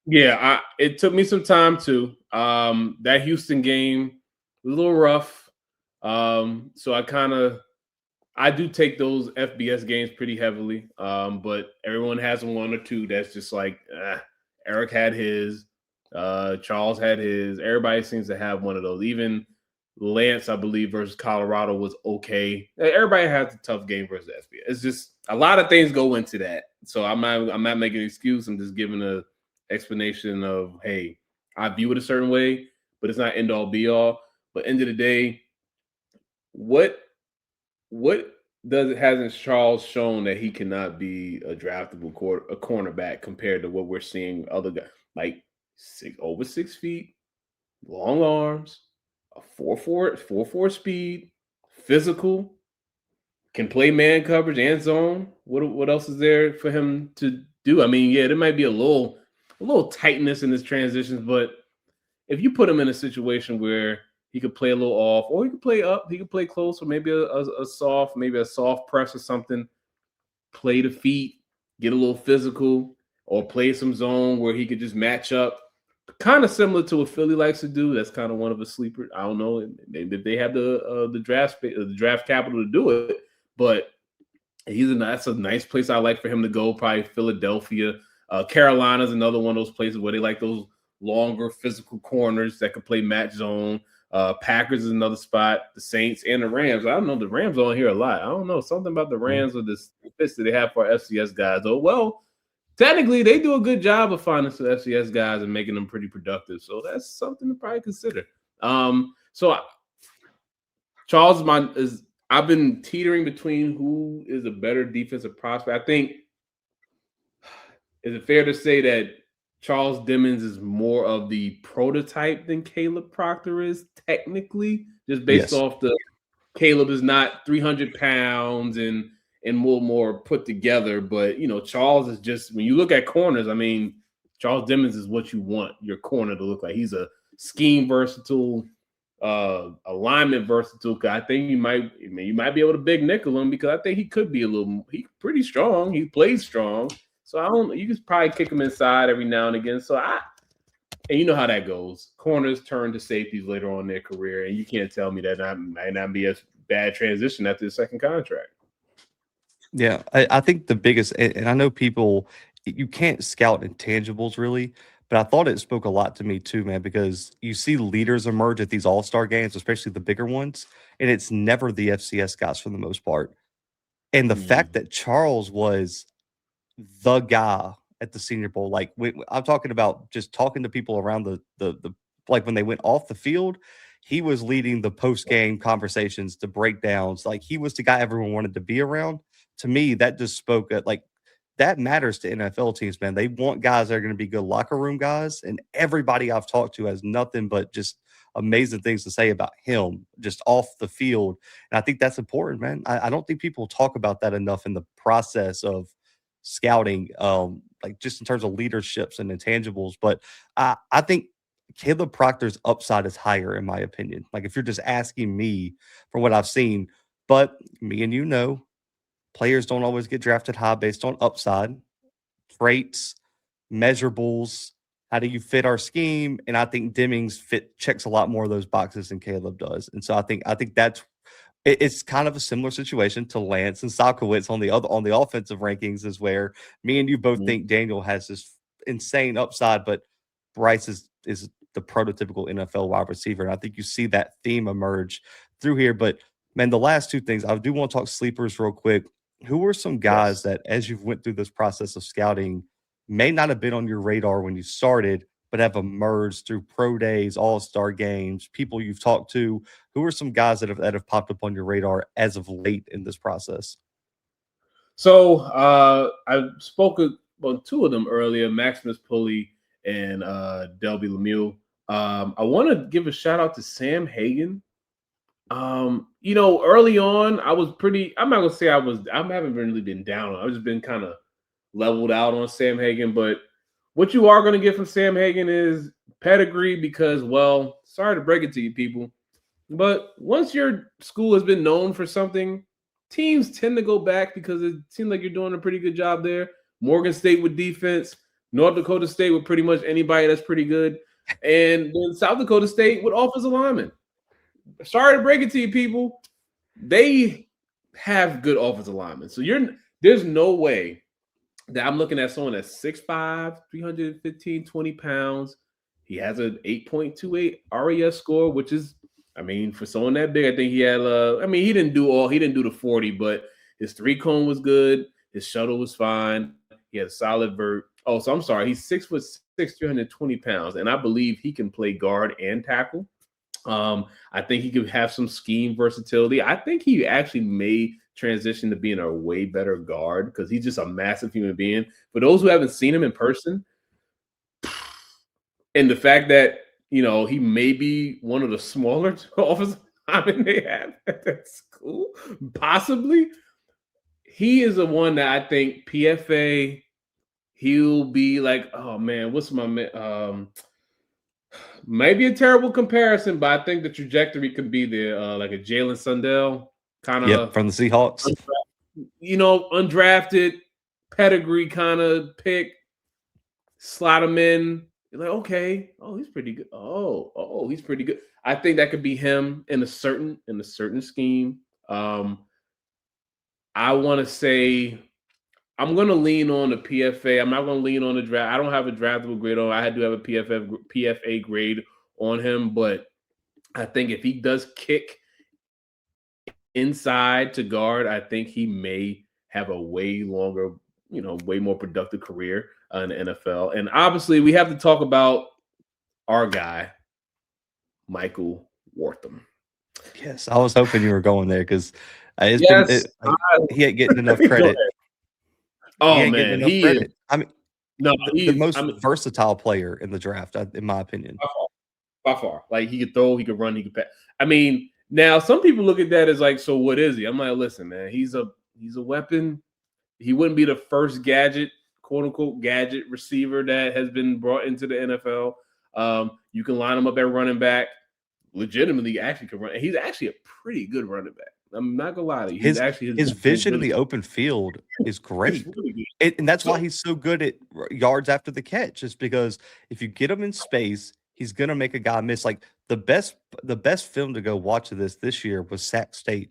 [SPEAKER 2] yeah. It took me some time too. That Houston game was a little rough. So I do take those FBS games pretty heavily. But everyone has one or two that's just like Eric had his, Charles had his. Everybody seems to have one of those. Even Lance, I believe, versus Colorado was okay. Everybody has a tough game versus FBS. It's just a lot of things go into that. So I'm not making an excuse. I'm just giving a explanation of, hey, I view it a certain way, but it's not end all be all. But end of the day, what what hasn't Charles shown that he cannot be a draftable a cornerback compared to what we're seeing other guys like over 6 feet, long arms, a 4.4 speed, physical, can play man coverage and zone. What else is there for him to do? I mean, yeah, there might be a little tightness in his transitions, but if you put him in a situation where he could play a little off, or he could play up, he could play close, or maybe maybe a soft press or something, play the feet, get a little physical, or play some zone where he could just match up. Kind of similar to what Philly likes to do. That's kind of one of the sleepers. I don't know if they have the draft capital to do it, but that's a nice place I like for him to go. Probably Philadelphia. Carolina's another one of those places where they like those longer physical corners that can play match zone. Packers is another spot. The Saints and the Rams. I don't know. The Rams on here a lot. I don't know. Something about the
[SPEAKER 1] Yeah.
[SPEAKER 2] Rams with this fits that they have for FCS guys. Oh, well, technically they do a good job of finding some FCS guys and making them pretty productive. So that's something to probably consider. So Charles is I've been teetering between who is a better defensive prospect. I think, is it fair to say that Charles Dimmons is more of the prototype than Caleb Proctor is, technically, just based
[SPEAKER 1] Yes.
[SPEAKER 2] off the Caleb is not 300 pounds and more put together, but Charles is just, when you look at corners, I mean, Charles Dimmons is what you want your corner to look like. He's a scheme versatile, alignment versatile. I think you might be able to big nickel him, because I think he could be he's pretty strong. He plays strong. So you could probably kick him inside every now and again. And you know how that goes. Corners turn to safeties later on in their career, and you can't tell me that might not be a bad transition after the second contract.
[SPEAKER 1] Yeah, I think the biggest, and I know people, you can't scout intangibles really, but I thought it spoke a lot to me too, man, because you see leaders emerge at these all-star games, especially the bigger ones, and it's never the FCS guys for the most part. And the fact that Charles was the guy at the Senior Bowl, like I'm talking about just talking to people around the like when they went off the field, he was leading the post-game conversations, the breakdowns. Like he was the guy everyone wanted to be around. To me, that just spoke at like that matters to NFL teams, man. They want guys that are going to be good locker room guys, and everybody I've talked to has nothing but just amazing things to say about him just off the field. And I think that's important, man. I don't think people talk about that enough in the process of scouting, like just in terms of leaderships and intangibles. But I think Caleb Proctor's upside is higher, in my opinion. Like if you're just asking me from what I've seen, but me and players don't always get drafted high based on upside, traits, measurables. How do you fit our scheme? And I think Demings checks a lot more of those boxes than Caleb does. And so I think that's it's kind of a similar situation to Lance and Salkowitz on the offensive rankings, is where me and you both think Daniel has this insane upside, but Bryce is the prototypical NFL wide receiver. And I think you see that theme emerge through here. But man, the last two things, I do want to talk sleepers real quick. Who were some guys that, as you've went through this process of scouting, may not have been on your radar when you started, but have emerged through pro days, all-star games, people you've talked to? Who are some guys that have popped up on your radar as of late in this process?
[SPEAKER 2] So I spoke about two of them earlier, Maximus Pulley and Delby Lemieux. I want to give a shout out to Sam Hagan. Early on, I'm not gonna say I haven't really been down. I've just been kind of leveled out on Sam Hagan. But what you are going to get from Sam Hagan is pedigree, because, well, sorry to break it to you people, but once your school has been known for something, teams tend to go back because it seems like you're doing a pretty good job there. Morgan State with defense, North Dakota State with pretty much anybody that's pretty good, and then South Dakota State with offensive linemen. Sorry to break it to you people, they have good offensive linemen. So there's no way that I'm looking at someone that's 6'5", 315, 20 pounds. He has an 8.28 RES score, which is, I mean, for someone that big, I think he had he didn't do the 40, but his 3-cone was good. His shuttle was fine. He had a solid vert. Oh, so I'm sorry. He's 6'6", 320 pounds, and I believe he can play guard and tackle. I think he could have some scheme versatility. I think he actually may transition to being a way better guard, because he's just a massive human being. For those who haven't seen him in person, and the fact that he may be one of the smaller offensive linemen they have, that's cool. Possibly, he is the one that I think PFA. He'll be like, oh man, what's my man? Maybe a terrible comparison, but I think the trajectory could be there, like a Jalen Sundell kind of
[SPEAKER 1] from the Seahawks.
[SPEAKER 2] Undrafted pedigree kind of pick. Slot him in. You're like, okay, oh, he's pretty good. Oh, he's pretty good. I think that could be him in a certain scheme. I want to say I'm going to lean on the PFA. I'm not going to lean on the draft. I don't have a draftable grade on. I do have a PFA grade on him, but I think if he does kick inside to guard, I think he may have a way longer, way more productive career in the NFL. And obviously, we have to talk about our guy, Michael Wortham.
[SPEAKER 1] Yes, I was hoping you were going there because it's been
[SPEAKER 2] Yes.
[SPEAKER 1] he ain't getting enough
[SPEAKER 2] Go
[SPEAKER 1] credit.
[SPEAKER 2] ahead.
[SPEAKER 1] He
[SPEAKER 2] Oh
[SPEAKER 1] ain't getting
[SPEAKER 2] man,
[SPEAKER 1] enough
[SPEAKER 2] he is.
[SPEAKER 1] credit. I mean,
[SPEAKER 2] No,
[SPEAKER 1] the
[SPEAKER 2] he's.
[SPEAKER 1] most
[SPEAKER 2] I mean,
[SPEAKER 1] versatile player in the draft, in my opinion.
[SPEAKER 2] by far, by far. Like he could throw, he could run, he could pass. I mean, now some people look at that as like, so what is he? I'm like, listen, man, he's a weapon. He wouldn't be the first gadget, quote unquote, gadget receiver that has been brought into the NFL. You can line him up at running back. Legitimately, actually can run. He's actually a pretty good running back. I'm not gonna lie to you. He's
[SPEAKER 1] His
[SPEAKER 2] actually
[SPEAKER 1] his vision in
[SPEAKER 2] really,
[SPEAKER 1] the open field is
[SPEAKER 2] it's
[SPEAKER 1] great.
[SPEAKER 2] really good.
[SPEAKER 1] And that's why
[SPEAKER 2] So
[SPEAKER 1] he's so good at yards after the catch, is because if you get him in space, he's gonna make a guy miss. Like the best film to go watch of this year was Sac State.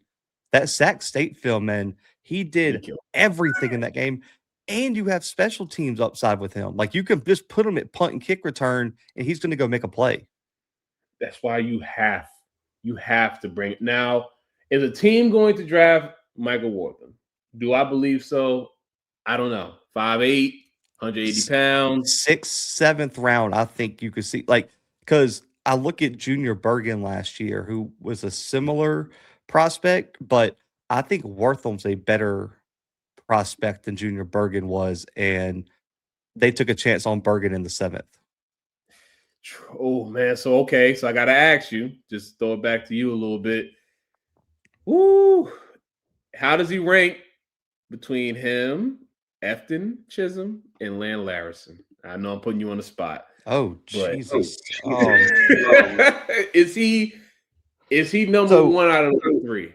[SPEAKER 1] That Sac State film, man, he
[SPEAKER 2] he
[SPEAKER 1] did
[SPEAKER 2] killed.
[SPEAKER 1] everything in that game. And you have special teams upside with him. Like you can just put him at punt and kick return, and he's gonna go make a play.
[SPEAKER 2] That's why you have to bring it. Now, is a team going to draft Michael Wortham? Do I believe so? I don't know. 5'8", 180 pounds.
[SPEAKER 1] Sixth, seventh round, I think you could see because I look at Junior Bergen last year, who was a similar prospect, but I think Wortham's a better prospect than Junior Bergen was, and they took a chance on Bergen in the seventh.
[SPEAKER 2] Oh man, so okay, so I gotta ask you, just throw it back to you a little bit. Woo! How does he rank between him, Efton Chisholm, and Lan Larison? I know I'm putting you on the spot,
[SPEAKER 1] Oh
[SPEAKER 2] but
[SPEAKER 1] Jesus!
[SPEAKER 2] is he number
[SPEAKER 1] So
[SPEAKER 2] one out of the three?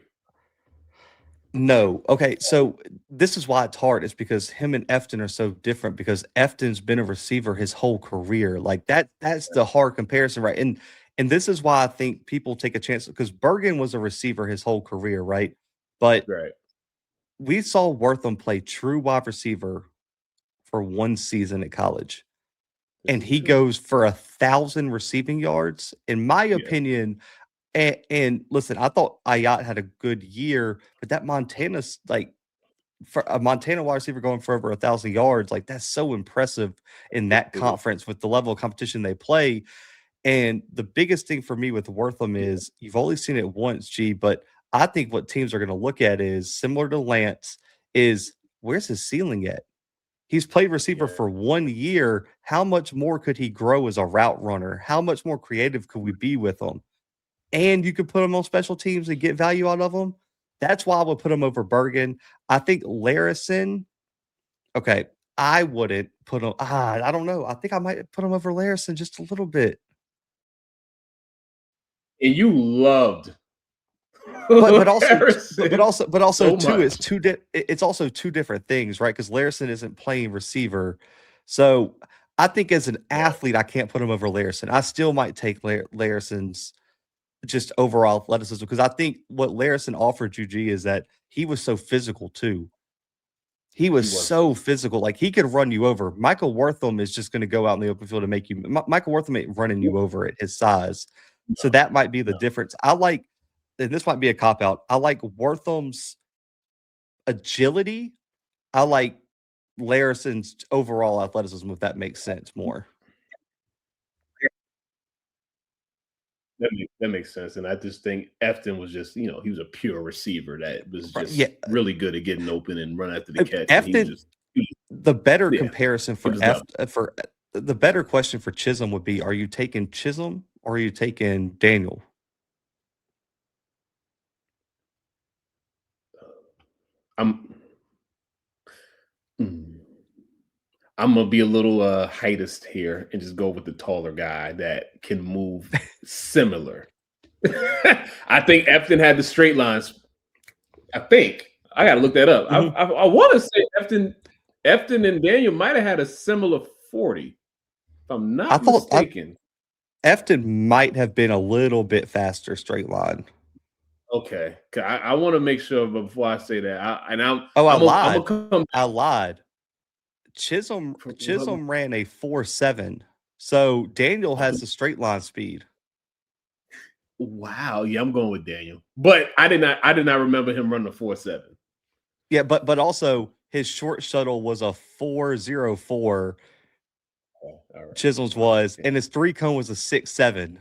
[SPEAKER 1] no. Okay, so this is why it's hard. It's because him and Efton are so different because Efton's been a receiver his whole career. Like that's the hard comparison, right? And this is why I think people take a chance because Bergen was a receiver his whole career, right? But
[SPEAKER 2] Right.
[SPEAKER 1] we saw Wortham play true wide receiver for one season at college.
[SPEAKER 2] This
[SPEAKER 1] And
[SPEAKER 2] is
[SPEAKER 1] he
[SPEAKER 2] true.
[SPEAKER 1] goes for 1,000 receiving yards. In my
[SPEAKER 2] Yeah.
[SPEAKER 1] opinion, and listen, I thought Ayat had a good year, but that Montana's like for a Montana wide receiver going for over 1,000 yards, like that's so impressive in that
[SPEAKER 2] It is.
[SPEAKER 1] conference with the level of competition they play. And the biggest thing for me with Wortham
[SPEAKER 2] Yeah.
[SPEAKER 1] is you've only seen it once, G, but I think what teams are going to look at is similar to Lance is where's his ceiling at? He's played receiver
[SPEAKER 2] Yeah.
[SPEAKER 1] for 1 year. How much more could he grow as a route runner? How much more creative could we be with him? And you could put him on special teams and get value out of him. That's why I would put him over Bergen. I think Larison, okay, I wouldn't put him. I don't know. I think I might put him over Larison just a little bit.
[SPEAKER 2] And you loved
[SPEAKER 1] But also
[SPEAKER 2] Harrison
[SPEAKER 1] but also
[SPEAKER 2] so
[SPEAKER 1] too,
[SPEAKER 2] much.
[SPEAKER 1] it's also two different things, right? Because Larison isn't playing receiver. So I think as an
[SPEAKER 2] Right.
[SPEAKER 1] athlete, I can't put him over Larison. I still might take Larison's just overall athleticism because I think what Larison offered you, G, is that he was so physical too. He
[SPEAKER 2] He
[SPEAKER 1] was
[SPEAKER 2] was
[SPEAKER 1] so
[SPEAKER 2] physical.
[SPEAKER 1] physical, like he could run you over. Michael Wortham is just going to go out in the open field and make you. Michael Wortham ain't running you over at his size, so that might be the
[SPEAKER 2] No.
[SPEAKER 1] difference. I like, and this might be a cop out. I like Wortham's agility. I like Larison's overall athleticism, if that makes sense more.
[SPEAKER 2] That makes sense. And I just think Efton was just, he was a pure receiver that was
[SPEAKER 1] Right? Yeah,
[SPEAKER 2] just really good at getting open and run after the catch. And
[SPEAKER 1] Efton.
[SPEAKER 2] he
[SPEAKER 1] The better
[SPEAKER 2] yeah,
[SPEAKER 1] comparison
[SPEAKER 2] he
[SPEAKER 1] for
[SPEAKER 2] was level.
[SPEAKER 1] the better question for Chisholm would be: are you taking Chisholm or are you taking Daniel?
[SPEAKER 2] I'm mm, I'm gonna be a little heightist here and just go with the taller guy that can move similar. I think Efton had the straight lines. I think I got to look that up.
[SPEAKER 1] Mhm.
[SPEAKER 2] I want to say Efton and Daniel might have had a similar 40, if I'm
[SPEAKER 1] I
[SPEAKER 2] not
[SPEAKER 1] thought
[SPEAKER 2] mistaken.
[SPEAKER 1] Efton might have been a little bit faster straight line.
[SPEAKER 2] Okay, 'Cause I want to make sure before I say that.
[SPEAKER 1] Oh, I
[SPEAKER 2] I'm gonna
[SPEAKER 1] lied.
[SPEAKER 2] come
[SPEAKER 1] I lied. Chisholm
[SPEAKER 2] back.
[SPEAKER 1] Chisholm ran a 4.7. So Daniel has the straight line speed.
[SPEAKER 2] Wow, yeah, I'm going with Daniel, but I did not remember him running a 4.7.
[SPEAKER 1] Yeah, but also his short shuttle was a 4.04.
[SPEAKER 2] Oh, all right,
[SPEAKER 1] Chisholm's
[SPEAKER 2] all right,
[SPEAKER 1] was,
[SPEAKER 2] yeah.
[SPEAKER 1] and his three cone was a 6.7.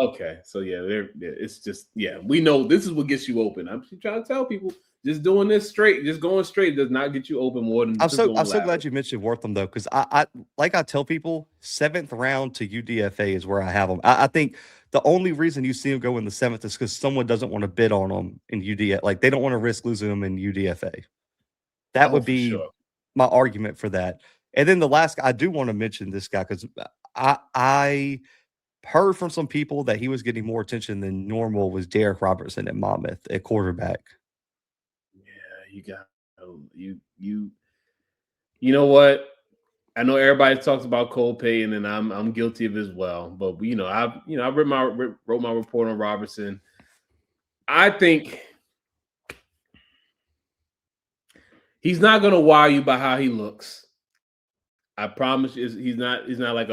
[SPEAKER 2] Okay, so yeah, it's just we know this is what gets you open. I'm trying to tell people just doing this straight, just going straight does not get you open more than
[SPEAKER 1] I'm
[SPEAKER 2] just
[SPEAKER 1] so
[SPEAKER 2] going
[SPEAKER 1] I'm so
[SPEAKER 2] lateral.
[SPEAKER 1] glad you mentioned Wortham though, because I like I tell people 7th round to UDFA is where I have them. I think the only reason you see them go in the 7th is because someone doesn't want to bid on them in UDFA. Like they don't want to risk losing them in UDFA. That
[SPEAKER 2] Oh,
[SPEAKER 1] would
[SPEAKER 2] for
[SPEAKER 1] be
[SPEAKER 2] sure.
[SPEAKER 1] my argument for that. And then the last guy, I do want to mention this guy because I heard from some people that he was getting more attention than normal was Derek Robertson at Monmouth at quarterback.
[SPEAKER 2] Yeah, you got you know what? I know everybody talks about Cole Payton, and I'm guilty of it as well. But I wrote my report on Robertson. I think he's not going to wow you by how he looks. I promise you, he's not like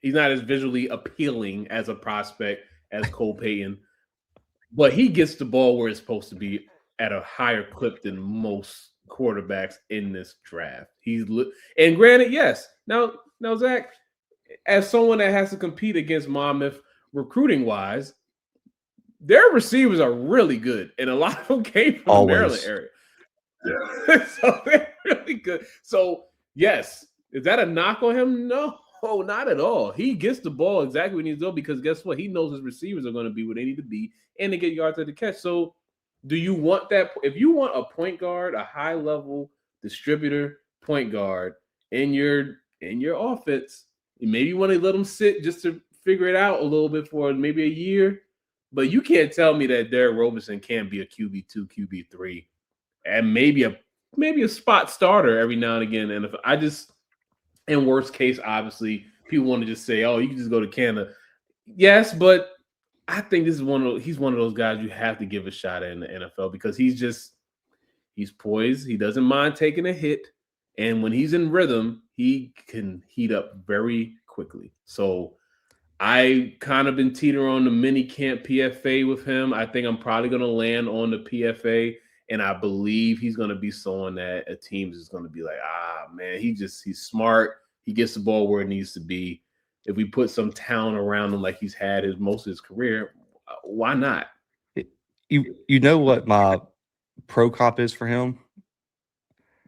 [SPEAKER 2] he's not as visually appealing as a prospect as Cole Payton, but he gets the ball where it's supposed to be at a higher clip than most quarterbacks in this draft. And granted, yes. Now, Zach, as someone that has to compete against Monmouth recruiting wise, their receivers are really good, and a lot of them came from the Maryland
[SPEAKER 1] Always.
[SPEAKER 2] area. Yeah. So they're really good. So yes, is that a knock on him? No, not at all. He gets the ball exactly when he needs to go because guess what? He knows his receivers are going to be where they need to be and to get yards at the catch. So do you want that? If you want a point guard, a high level distributor point guard in your offense, maybe you want to let them sit just to figure it out a little bit for maybe a year. But you can't tell me that Derek Robertson can't be a QB2, QB3, and maybe a spot starter every now and again. And if I just, in worst case, obviously, people want to just say, "Oh, you can just go to Canada." Yes, but I think he's one of those guys you have to give a shot at in the NFL because he's poised. He doesn't mind taking a hit, and when he's in rhythm, he can heat up very quickly. So I kind of been teetering on the mini camp PFA with him. I think I'm probably going to land on the PFA. And I believe he's going to be someone that a team is going to be like, man, he's smart. He gets the ball where it needs to be. If we put some talent around him like he's had most of his career, why not?
[SPEAKER 1] You know what my pro comp is for him?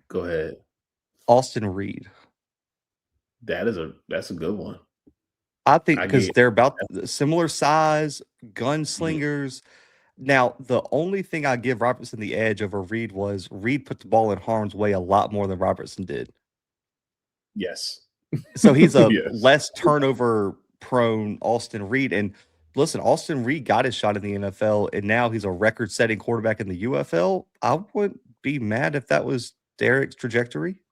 [SPEAKER 2] Go ahead.
[SPEAKER 1] Austin Reed.
[SPEAKER 2] That's a good one.
[SPEAKER 1] I think because they're about similar size, gunslingers. Now, the only thing I give Robertson the edge over Reed was Reed put the ball in harm's way a lot more than Robertson did.
[SPEAKER 2] Yes.
[SPEAKER 1] So he's a less turnover prone Austin Reed. And listen, Austin Reed got his shot in the NFL, and now he's a record setting quarterback in the UFL. I wouldn't be mad if that was Derek's trajectory.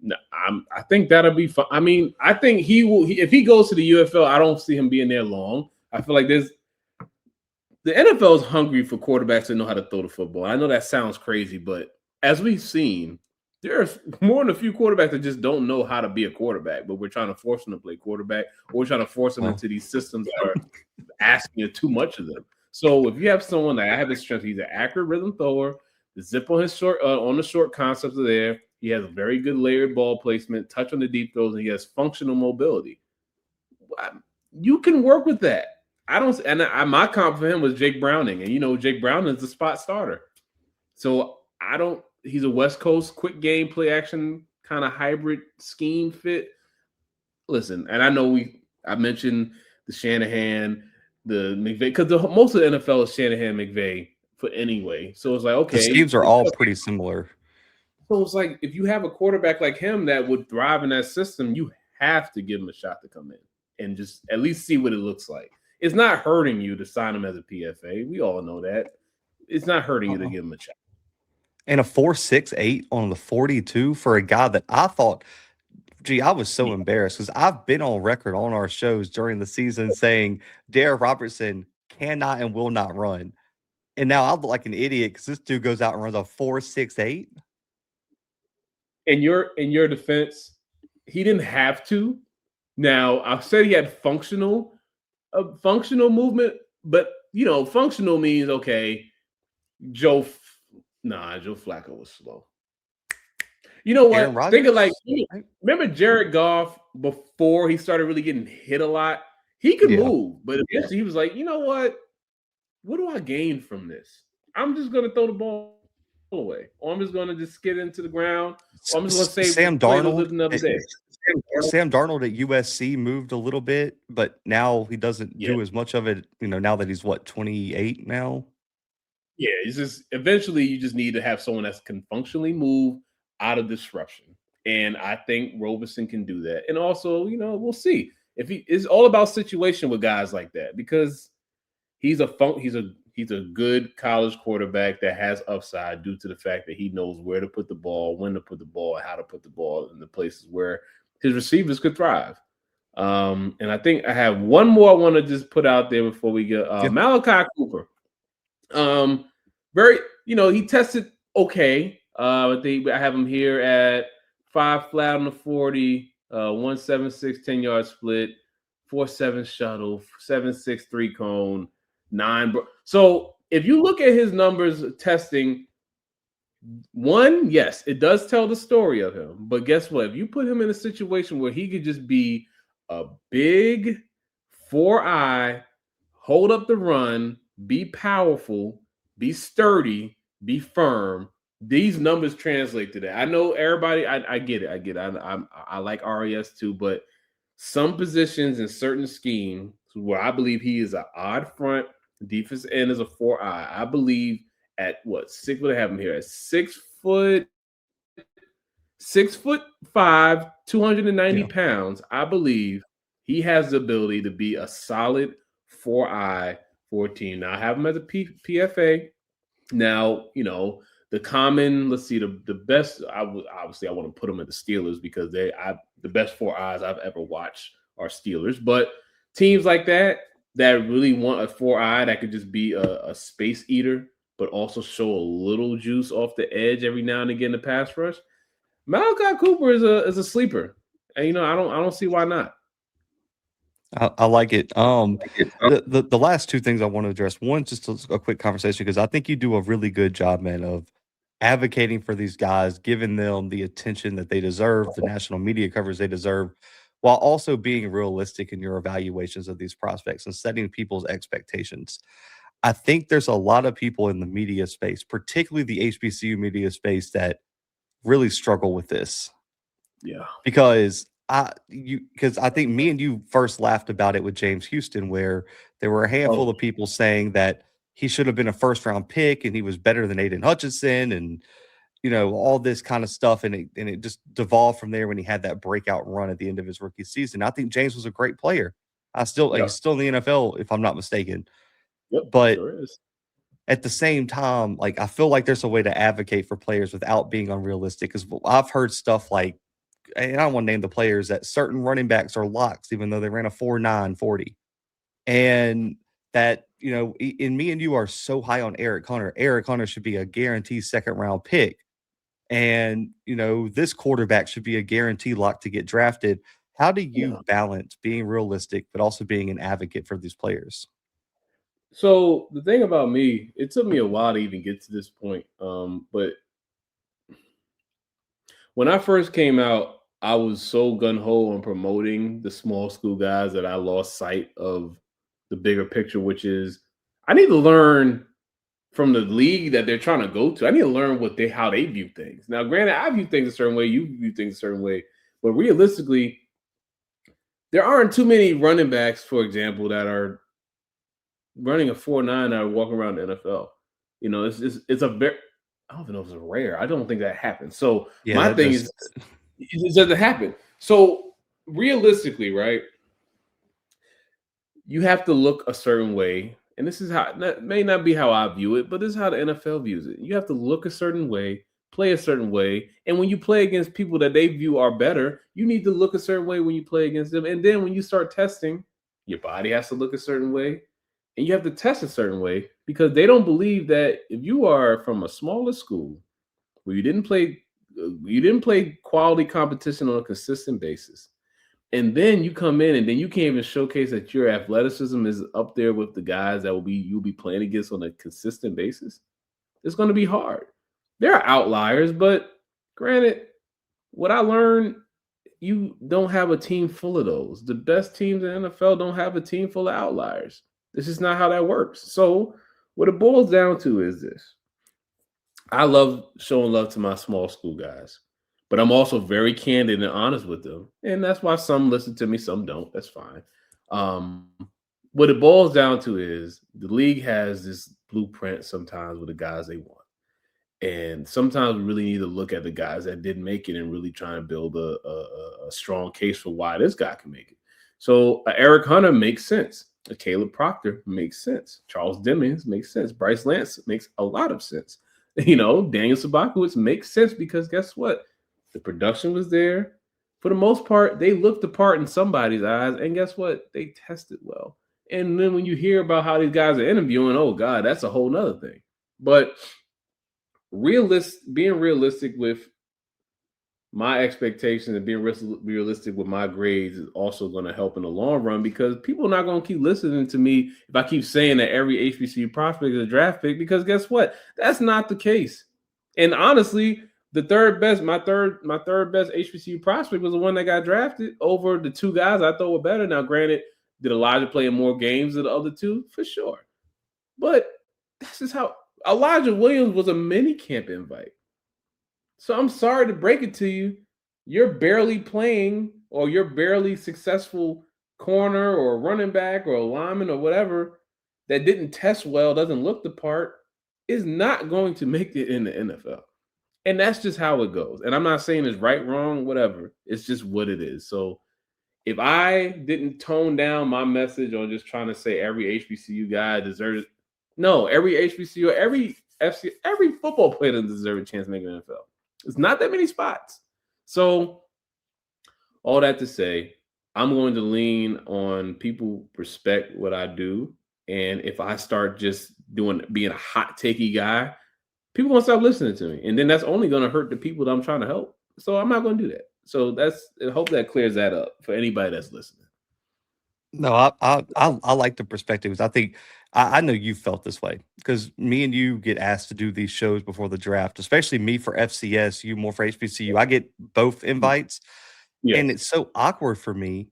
[SPEAKER 2] No, I think that'll be fun. I mean, I think he will. If he goes to the UFL, I don't see him being there long. I feel like the NFL is hungry for quarterbacks that know how to throw the football. I know that sounds crazy, but as we've seen, there's more than a few quarterbacks that just don't know how to be a quarterback. But we're trying to force them to play quarterback, or we're trying to force them into these systems that are asking you too much of them. So if you have someone that I have his strength, he's an accurate rhythm thrower. The zip on his short concepts are there. He has a very good layered ball placement, touch on the deep throws, and he has functional mobility. You can work with that. My comp for him was Jake Browning, and Jake Browning is the spot starter. So he's a West Coast quick game play action kind of hybrid scheme fit. Listen, and I know I mentioned the Shanahan, the McVay, because most of the NFL is Shanahan, McVay for anyway. So it's like, okay,
[SPEAKER 1] the schemes are all pretty similar.
[SPEAKER 2] So it's like if you have a quarterback like him that would thrive in that system, you have to give him a shot to come in and just at least see what it looks like. It's not hurting you to sign him as a PFA. We all know that. It's not hurting you to give him a shot.
[SPEAKER 1] And a 4.68 on the 42 for a guy that I thought, I was so embarrassed because I've been on record on our shows during the season saying Derek Robertson cannot and will not run. And now I look like an idiot because this dude goes out and runs a 4.68.
[SPEAKER 2] In your defense, he didn't have to. Now, I said he had functional movement, but functional means okay. Joe Flacco was slow. You know what? Think of remember Jared Goff before he started really getting hit a lot. He could
[SPEAKER 1] Yeah.
[SPEAKER 2] move, but eventually he was like, you know what? What do I gain from this? I'm just going to throw the ball away, or I'm just going to just get into the ground, or I'm just going to say,
[SPEAKER 1] Sam
[SPEAKER 2] play a little
[SPEAKER 1] Darnold,
[SPEAKER 2] bit another day.
[SPEAKER 1] Sam Darnold at USC moved a little bit, but now he doesn't
[SPEAKER 2] Yeah.
[SPEAKER 1] do as much of it. Now that he's 28 now.
[SPEAKER 2] Yeah, it's just eventually you just need to have someone that can functionally move out of disruption. And I think Roberson can do that. And also, we'll see. If it's all about situation with guys like that, because he's a good college quarterback that has upside due to the fact that he knows where to put the ball, when to put the ball, and how to put the ball in the places where his receivers could thrive. And I think I have one more I want to just put out there before we get Malachi Cooper. He tested okay. I think I have him here at 5 flat on the 40, 176 10-yard split, 4.7 shuttle, 7.6 3-cone, 9. So if you look at his numbers testing, one, yes, it does tell the story of him. But guess what? If you put him in a situation where he could just be a big 4-eye, hold up the run, be powerful, be sturdy, be firm. These numbers translate to that. I know everybody. I get it. I like RAS too, but some positions in certain schemes where I believe he is an odd front, defense end is a 4-eye. I believe at what 6? What I have him here at 6 foot, 6'5", 290 pounds. I believe he has the ability to be a solid 4-eye for a team. Now I have him as a PFA. Now, the common, let's see, the best, I want to put them at the Steelers because the best 4-eyes I've ever watched are Steelers. But teams like that really want a 4-eye that could just be a space eater, but also show a little juice off the edge every now and again in the pass rush. Malachi Cooper is a sleeper. And I don't see why not.
[SPEAKER 1] I like it. The last two things I want to address. One, just a quick conversation because I think you do a really good job, man, of advocating for these guys, giving them the attention that they deserve, the national media coverage they deserve, while also being realistic in your evaluations of these prospects and setting people's expectations. I think there's a lot of people in the media space, particularly the HBCU media space, that really struggle with this.
[SPEAKER 2] Yeah.
[SPEAKER 1] Because I think me and you first laughed about it with James Houston, where there were a handful of people saying that he should have been a first-round pick and he was better than Aiden Hutchinson and, all this kind of stuff. And it just devolved from there when he had that breakout run at the end of his rookie season. I think James was a great player. He's still in the NFL, if I'm not mistaken.
[SPEAKER 2] Yep,
[SPEAKER 1] but
[SPEAKER 2] sure is.
[SPEAKER 1] At the same time, I feel like there's a way to advocate for players without being unrealistic. Because I've heard stuff like, and I don't want to name the players, that certain running backs are locks, even though they ran a 4.9 40. And that, and me and you are so high on Eric Hunter. Eric Hunter should be a guaranteed second-round pick. And, this quarterback should be a guaranteed lock to get drafted. How do you balance being realistic, but also being an advocate for these players?
[SPEAKER 2] So the thing about me, it took me a while to even get to this point. But when I first came out, I was so gung-ho on promoting the small school guys that I lost sight of the bigger picture, which is I need to learn from the league that they're trying to go to. I need to learn how they view things. Now, granted, I view things a certain way, you view things a certain way, but realistically, there aren't too many running backs, for example, that are running a 4.9 that are walking around the NFL. It's a very, I don't even know if it's rare. I don't think that happens. So my thing is, it doesn't happen. So realistically, right, you have to look a certain way. And this is how, that may not be how I view it, but this is how the NFL views it. You have to look a certain way, play a certain way. And when you play against people that they view are better, you need to look a certain way when you play against them. And then when you start testing, your body has to look a certain way. And you have to test a certain way because they don't believe that if you are from a smaller school where you didn't play quality competition on a consistent basis, and then you come in and then you can't even showcase that your athleticism is up there with the guys that you'll be playing against on a consistent basis, it's going to be hard. There are outliers, but granted, what I learned you don't have a team full of those. The best teams in the NFL don't have a team full of outliers. This is not how that works. So what it boils down to is this. I love showing love to my small school guys, but I'm also very candid and honest with them. And that's why some listen to me, some don't. That's fine. Um, what it boils down to is the league has this blueprint sometimes with the guys they want. And sometimes we really need to look at the guys that didn't make it and really try and build a strong case for why this guy can make it. So Eric Hunter makes sense. Caleb Proctor makes sense. Charles Demings makes sense. Bryce Lance makes a lot of sense. Daniel Sabakowicz makes sense because guess what? The production was there. For the most part, they looked the part in somebody's eyes. And guess what? They tested well. And then when you hear about how these guys are interviewing, oh, God, that's a whole nother thing. But being realistic with my expectations and being realistic with my grades is also going to help in the long run because people are not going to keep listening to me if I keep saying that every HBCU prospect is a draft pick because guess what? That's not the case. And honestly, my third best HBCU prospect was the one that got drafted over the two guys I thought were better. Now, granted, did Elijah play in more games than the other two? For sure. But that's just how Elijah Williams was a mini camp invite. So I'm sorry to break it to you. You're barely playing or you're barely successful corner or running back or a lineman or whatever that didn't test well, doesn't look the part, is not going to make it in the NFL. And that's just how it goes. And I'm not saying it's right, wrong, whatever. It's just what it is. So if I didn't tone down my message on just trying to say every HBCU guy deserves – no, every HBCU, every football player doesn't deserve a chance to make an NFL. It's not that many spots. So all that to say, I'm going to lean on people respect what I do. And if I start just being a hot takey guy, people won't stop listening to me. And then that's only going to hurt the people that I'm trying to help. So I'm not going to do that. So I hope that clears that up for anybody that's listening.
[SPEAKER 1] No, I like the perspectives. I think I know you felt this way because me and you get asked to do these shows before the draft, especially me for FCS, you more for HBCU. I get both invites, and it's so awkward for me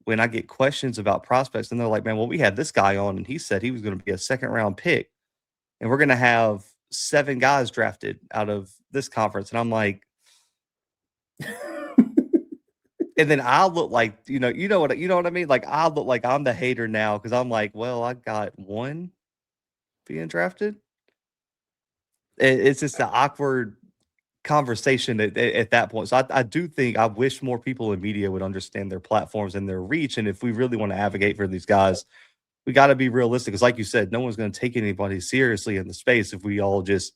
[SPEAKER 1] when I get questions about prospects, and they're like, "Man, well, we had this guy on, and he said he was going to be a second-round pick, and we're going to have 7 guys drafted out of this conference," and I'm like. And then I look like, you know what I mean? Like, I look like I'm the hater now because I'm like, well, I got 1 being drafted. It's just an awkward conversation at that point. So I do think I wish more people in media would understand their platforms and their reach. And if we really want to advocate for these guys, we got to be realistic. Because like you said, no one's going to take anybody seriously in the space if we all just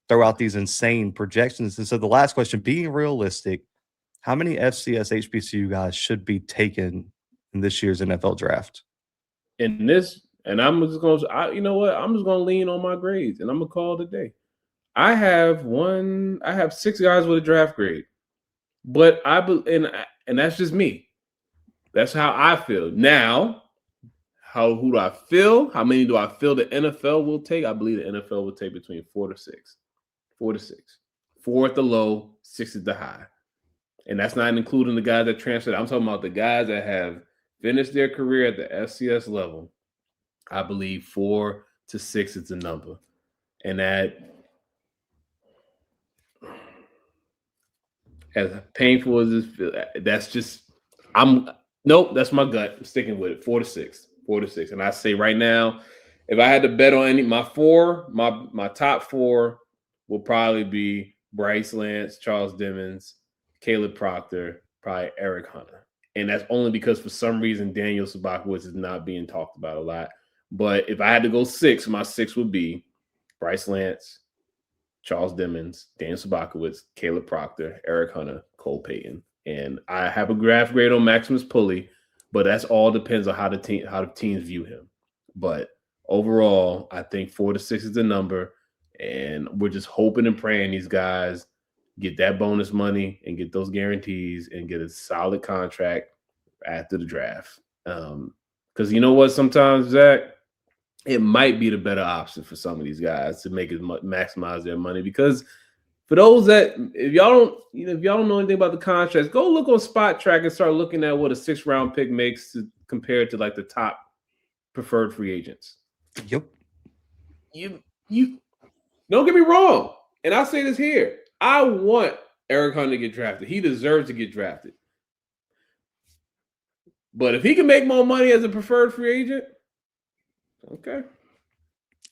[SPEAKER 1] throw out these insane projections. And so the last question, being realistic, how many FCS HBCU guys should be taken in this year's NFL draft?
[SPEAKER 2] I'm just going to, you know what? I'm just going to lean on my grades and I'm going to call it a day. I have 6 guys with a draft grade, but and that's just me. That's how I feel. Now, who do I feel? How many do I feel the NFL will take? I believe the NFL will take between 4 to 6. 4 to 6. 4 at the low, 6 at the high. And that's not including the guys that transferred. I'm talking about the guys that have finished their career at the FCS level. I believe 4 to 6 is the number. And that, as painful as this feels, that's my gut. I'm sticking with it. 4 to 6. 4 to 6. And I say right now, if I had to bet on my top 4 will probably be Bryce Lance, Charles Demings, Caleb Proctor, probably Eric Hunter. And that's only because for some reason Daniel Sabakowicz is not being talked about a lot. But if I had to go 6, my 6 would be Bryce Lance, Charles Demings, Daniel Sabakowicz, Caleb Proctor, Eric Hunter, Cole Payton. And I have a draft grade on Maximus Pulley, but that's all depends on how the teams view him. But overall, I think 4 to 6 is the number. And we're just hoping and praying these guys get that bonus money and get those guarantees and get a solid contract after the draft. Because you know what? Sometimes, Zach, it might be the better option for some of these guys to make it maximize their money because For those that if y'all don't know anything about the contracts, go look on Spot Track and start looking at what a 6th-round pick makes compared to like the top preferred free agents.
[SPEAKER 1] Yep.
[SPEAKER 2] You don't get me wrong, and I say this here. I want Eric Hunter to get drafted. He deserves to get drafted. But if he can make more money as a preferred free agent, okay.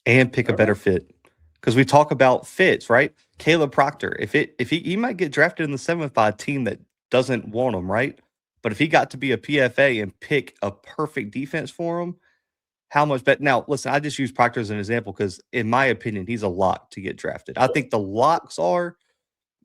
[SPEAKER 1] And pick a better fit. Because we talk about fits, right? Caleb Proctor, if he might get drafted in the 7th by a team that doesn't want him, right? But if he got to be a PFA and pick a perfect defense for him, how much better? Now, listen, I just use Proctor as an example because, in my opinion, he's a lock to get drafted. I think the locks are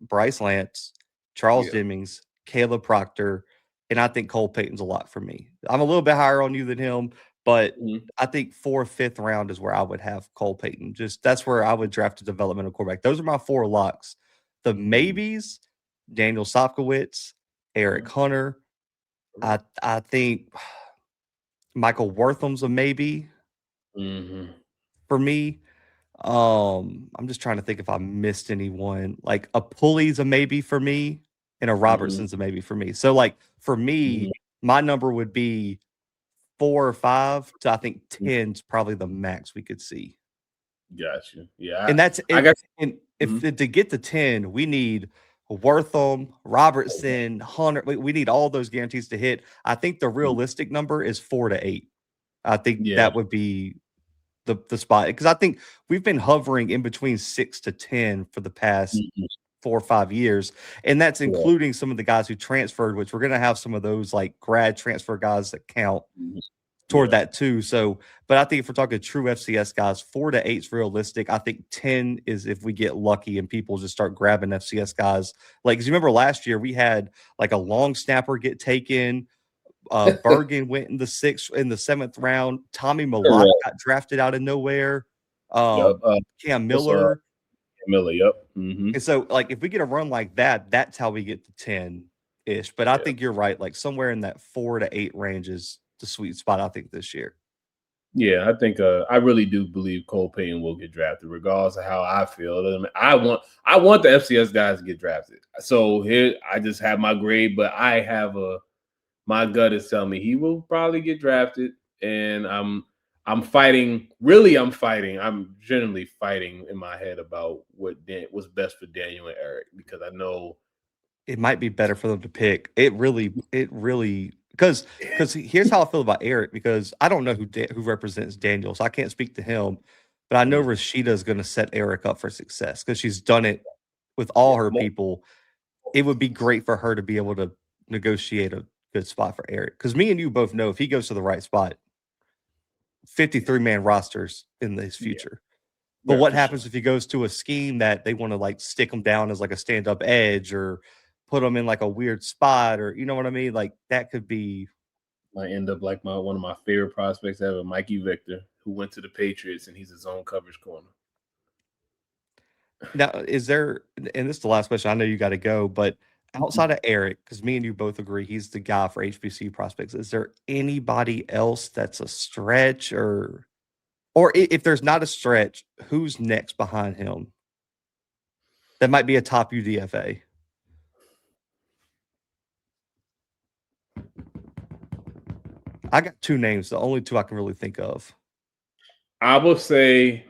[SPEAKER 1] Bryce Lance, Charles Demings, Caleb Proctor, and I think Cole Payton's a lot for me. I'm a little bit higher on you than him, but I think 4th, 5th round is where I would have Cole Payton. Just that's where I would draft a developmental quarterback. Those are my 4 locks. The maybes, Daniel Sopkowitz, Eric Hunter. I think Michael Wortham's a maybe for me. I'm just trying to think if I missed anyone. Like a Pulley's a maybe for me, and a Robertson's a maybe for me. So, like for me, my number would be 4 or 5 to I think 10's probably the max we could see.
[SPEAKER 2] Gotcha. Yeah,
[SPEAKER 1] and that's if to get to 10, we need Wortham, Robertson, Hunter. We need all those guarantees to hit. I think the realistic number is 4 to 8. I think that would be the spot, because I think we've been hovering in between 6 to 10 for the past 4 or 5 years, and that's including some of the guys who transferred, which we're going to have some of those like grad transfer guys that count toward that too. So, but I think if we're talking true FCS guys, 4 to 8 is realistic. I think 10 is if we get lucky and people just start grabbing FCS guys. Like, because you remember last year we had like a long snapper get taken. Bergen went in the 7th round. Tommy Malott got drafted out of nowhere. Cam Miller. And so, like, if we get a run like that, that's how we get to 10-ish. But I think you're right. Like, somewhere in that 4 to 8 range is the sweet spot, I think, this year.
[SPEAKER 2] Yeah, I think I really do believe Cole Payton will get drafted, regardless of how I feel. I want the FCS guys to get drafted. So here, I just have my grade, but I have my gut is telling me he will probably get drafted, and I'm fighting. Really, I'm fighting. I'm generally fighting in my head about what's best for Daniel and Eric, because I know
[SPEAKER 1] it might be better for them to pick. It really, because here's how I feel about Eric, because I don't know who represents Daniel, so I can't speak to him, but I know Rashida is going to set Eric up for success because she's done it with all her people. It would be great for her to be able to negotiate a good spot for Eric, because me and you both know if he goes to the right spot, 53-man rosters in his future. But what happens if he goes to a scheme that they want to like stick him down as like a stand-up edge or put him in like a weird spot, or you know what I mean? Like that could be.
[SPEAKER 2] Might end up like one of my favorite prospects ever, Mikey Victor, who went to the Patriots and he's his own coverage corner.
[SPEAKER 1] Now, is there, and this is the last question, I know you got to go, but outside of Eric, because me and you both agree he's the guy for HBCU prospects, is there anybody else that's a stretch, or if there's not a stretch, who's next behind him that might be a top UDFA? I got 2 names, the only 2 I can really think of.
[SPEAKER 2] I will say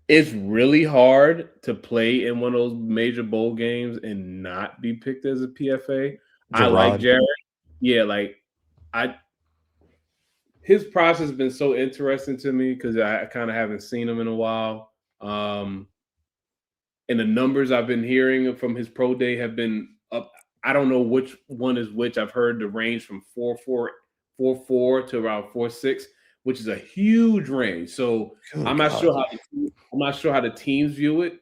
[SPEAKER 2] it's really hard to play in one of those major bowl games and not be picked as a PFA. I like Jared. Yeah, like his process has been so interesting to me because I kind of haven't seen him in a while. And the numbers I've been hearing from his pro day have been up. I don't know which one is which. I've heard the range from 4.4 to around 4.6, which is a huge range. So I'm not sure how the teams view it.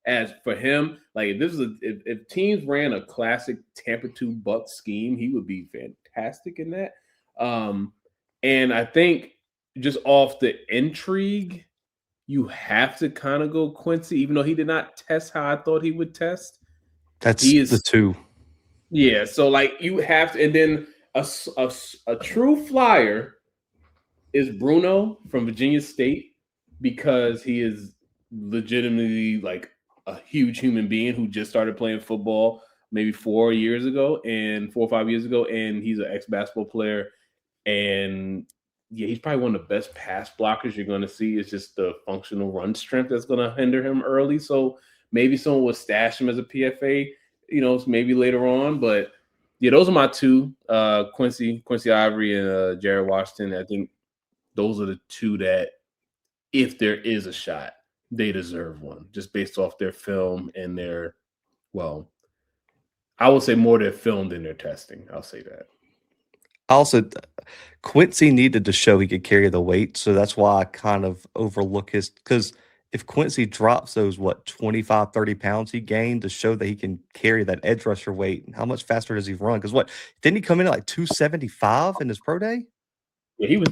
[SPEAKER 2] As for him, like if teams ran a classic Tampa 2 Bucks scheme, he would be fantastic in that. And I think just off the intrigue, you have to kind of go Quincy, even though he did not test how I thought he would test.
[SPEAKER 1] That's the 2.
[SPEAKER 2] Yeah, so like you have to, and then a true flyer is Bruno from Virginia State, because he is legitimately like a huge human being who just started playing football maybe 4 or 5 years ago, and he's an ex-basketball player. And yeah, he's probably one of the best pass blockers you're going to see. It's just the functional run strength that's going to hinder him early. So maybe someone will stash him as a PFA, maybe later on. But yeah, those are my two, Quincy Ivory and Jared Washington. I think those are the two that, if there is a shot, they deserve one, just based off their film and their, well, I would say more their film than their testing. I'll say that.
[SPEAKER 1] Also, Quincy needed to show he could carry the weight, so that's why I kind of overlook his, because if Quincy drops those, 25, 30 pounds he gained to show that he can carry that edge rusher weight, how much faster does he run? Because didn't he come in at like 275 in his pro day?
[SPEAKER 2] Yeah, he was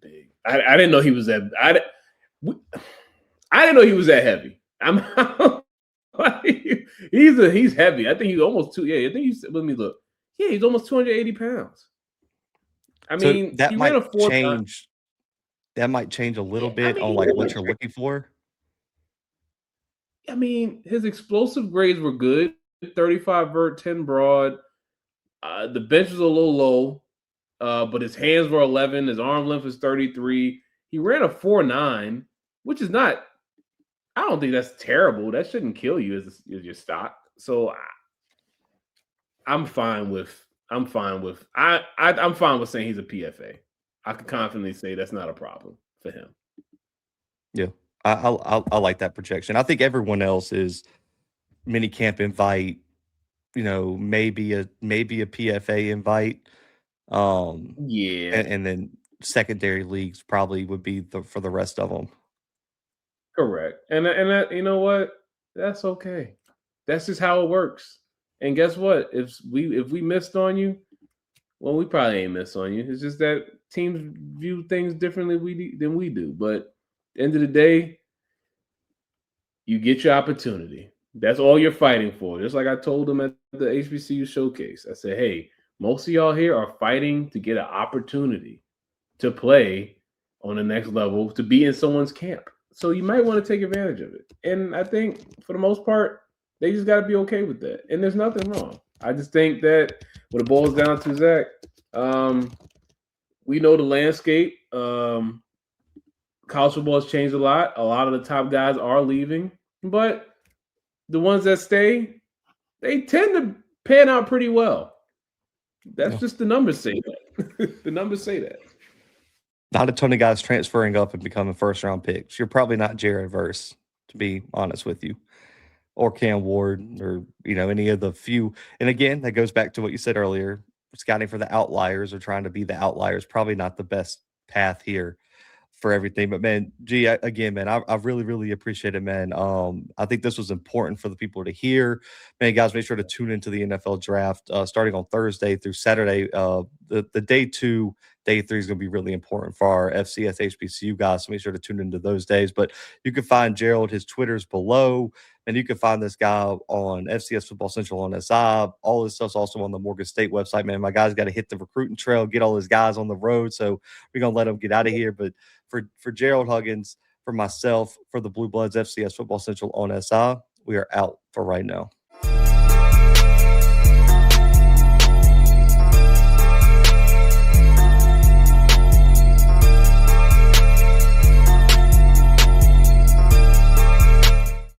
[SPEAKER 2] big. I didn't know he was that. I didn't know he was that heavy. He's heavy. I think he's almost two. Yeah, I think he's. Let me look. Yeah, he's almost 280 pounds. I mean,
[SPEAKER 1] that
[SPEAKER 2] he
[SPEAKER 1] might
[SPEAKER 2] ran a 4
[SPEAKER 1] change. That might change a little bit on like what you're looking for.
[SPEAKER 2] I mean, his explosive grades were good. 35 vert, 10 broad. The bench was a little low, but his hands were 11. His arm length was 33. He ran a 4.9, which is not. I don't think that's terrible. That shouldn't kill you as your stock. So I'm fine with saying he's a PFA. I can confidently say that's not a problem for him.
[SPEAKER 1] Yeah, I like that projection. I think everyone else is mini camp invite, maybe a PFA invite.
[SPEAKER 2] Yeah,
[SPEAKER 1] and then secondary leagues probably would be for the rest of them.
[SPEAKER 2] Correct. And that, you know what? That's okay. That's just how it works. And guess what? If we missed on you, well, we probably ain't missed on you. It's just that teams view things differently than we do. But at the end of the day, you get your opportunity. That's all you're fighting for. Just like I told them at the HBCU showcase. I said, hey, most of y'all here are fighting to get an opportunity to play on the next level, to be in someone's camp. So you might want to take advantage of it. And I think for the most part, they just got to be okay with that. And there's nothing wrong. I just think that what it boils down to, Zach, we know the landscape. College football has changed a lot. A lot of the top guys are leaving. But the ones that stay, they tend to pan out pretty well. That's just the numbers say that. The numbers say that.
[SPEAKER 1] Not a ton of guys transferring up and becoming first-round picks. You're probably not Jared Verse, to be honest with you, or Cam Ward, or any of the few. And again, that goes back to what you said earlier. Scouting for the outliers or trying to be the outliers, probably not the best path here for everything. But man, again, man, I really, really appreciate it, man. I think this was important for the people to hear. Man, guys, make sure to tune into the NFL draft starting on Thursday through Saturday. The day 2, day 3 is going to be really important for our FCS HBCU guys. So make sure to tune into those days. But you can find Gerald, his Twitter's below. And you can find this guy on FCS Football Central on SI. All this stuff's also on the Morgan State website, man. My guys got to hit the recruiting trail, get all his guys on the road. So we're going to let them get out of here. But for Gerald Huggins, for myself, for the Bluebloods FCS Football Central on SI, we are out for right now.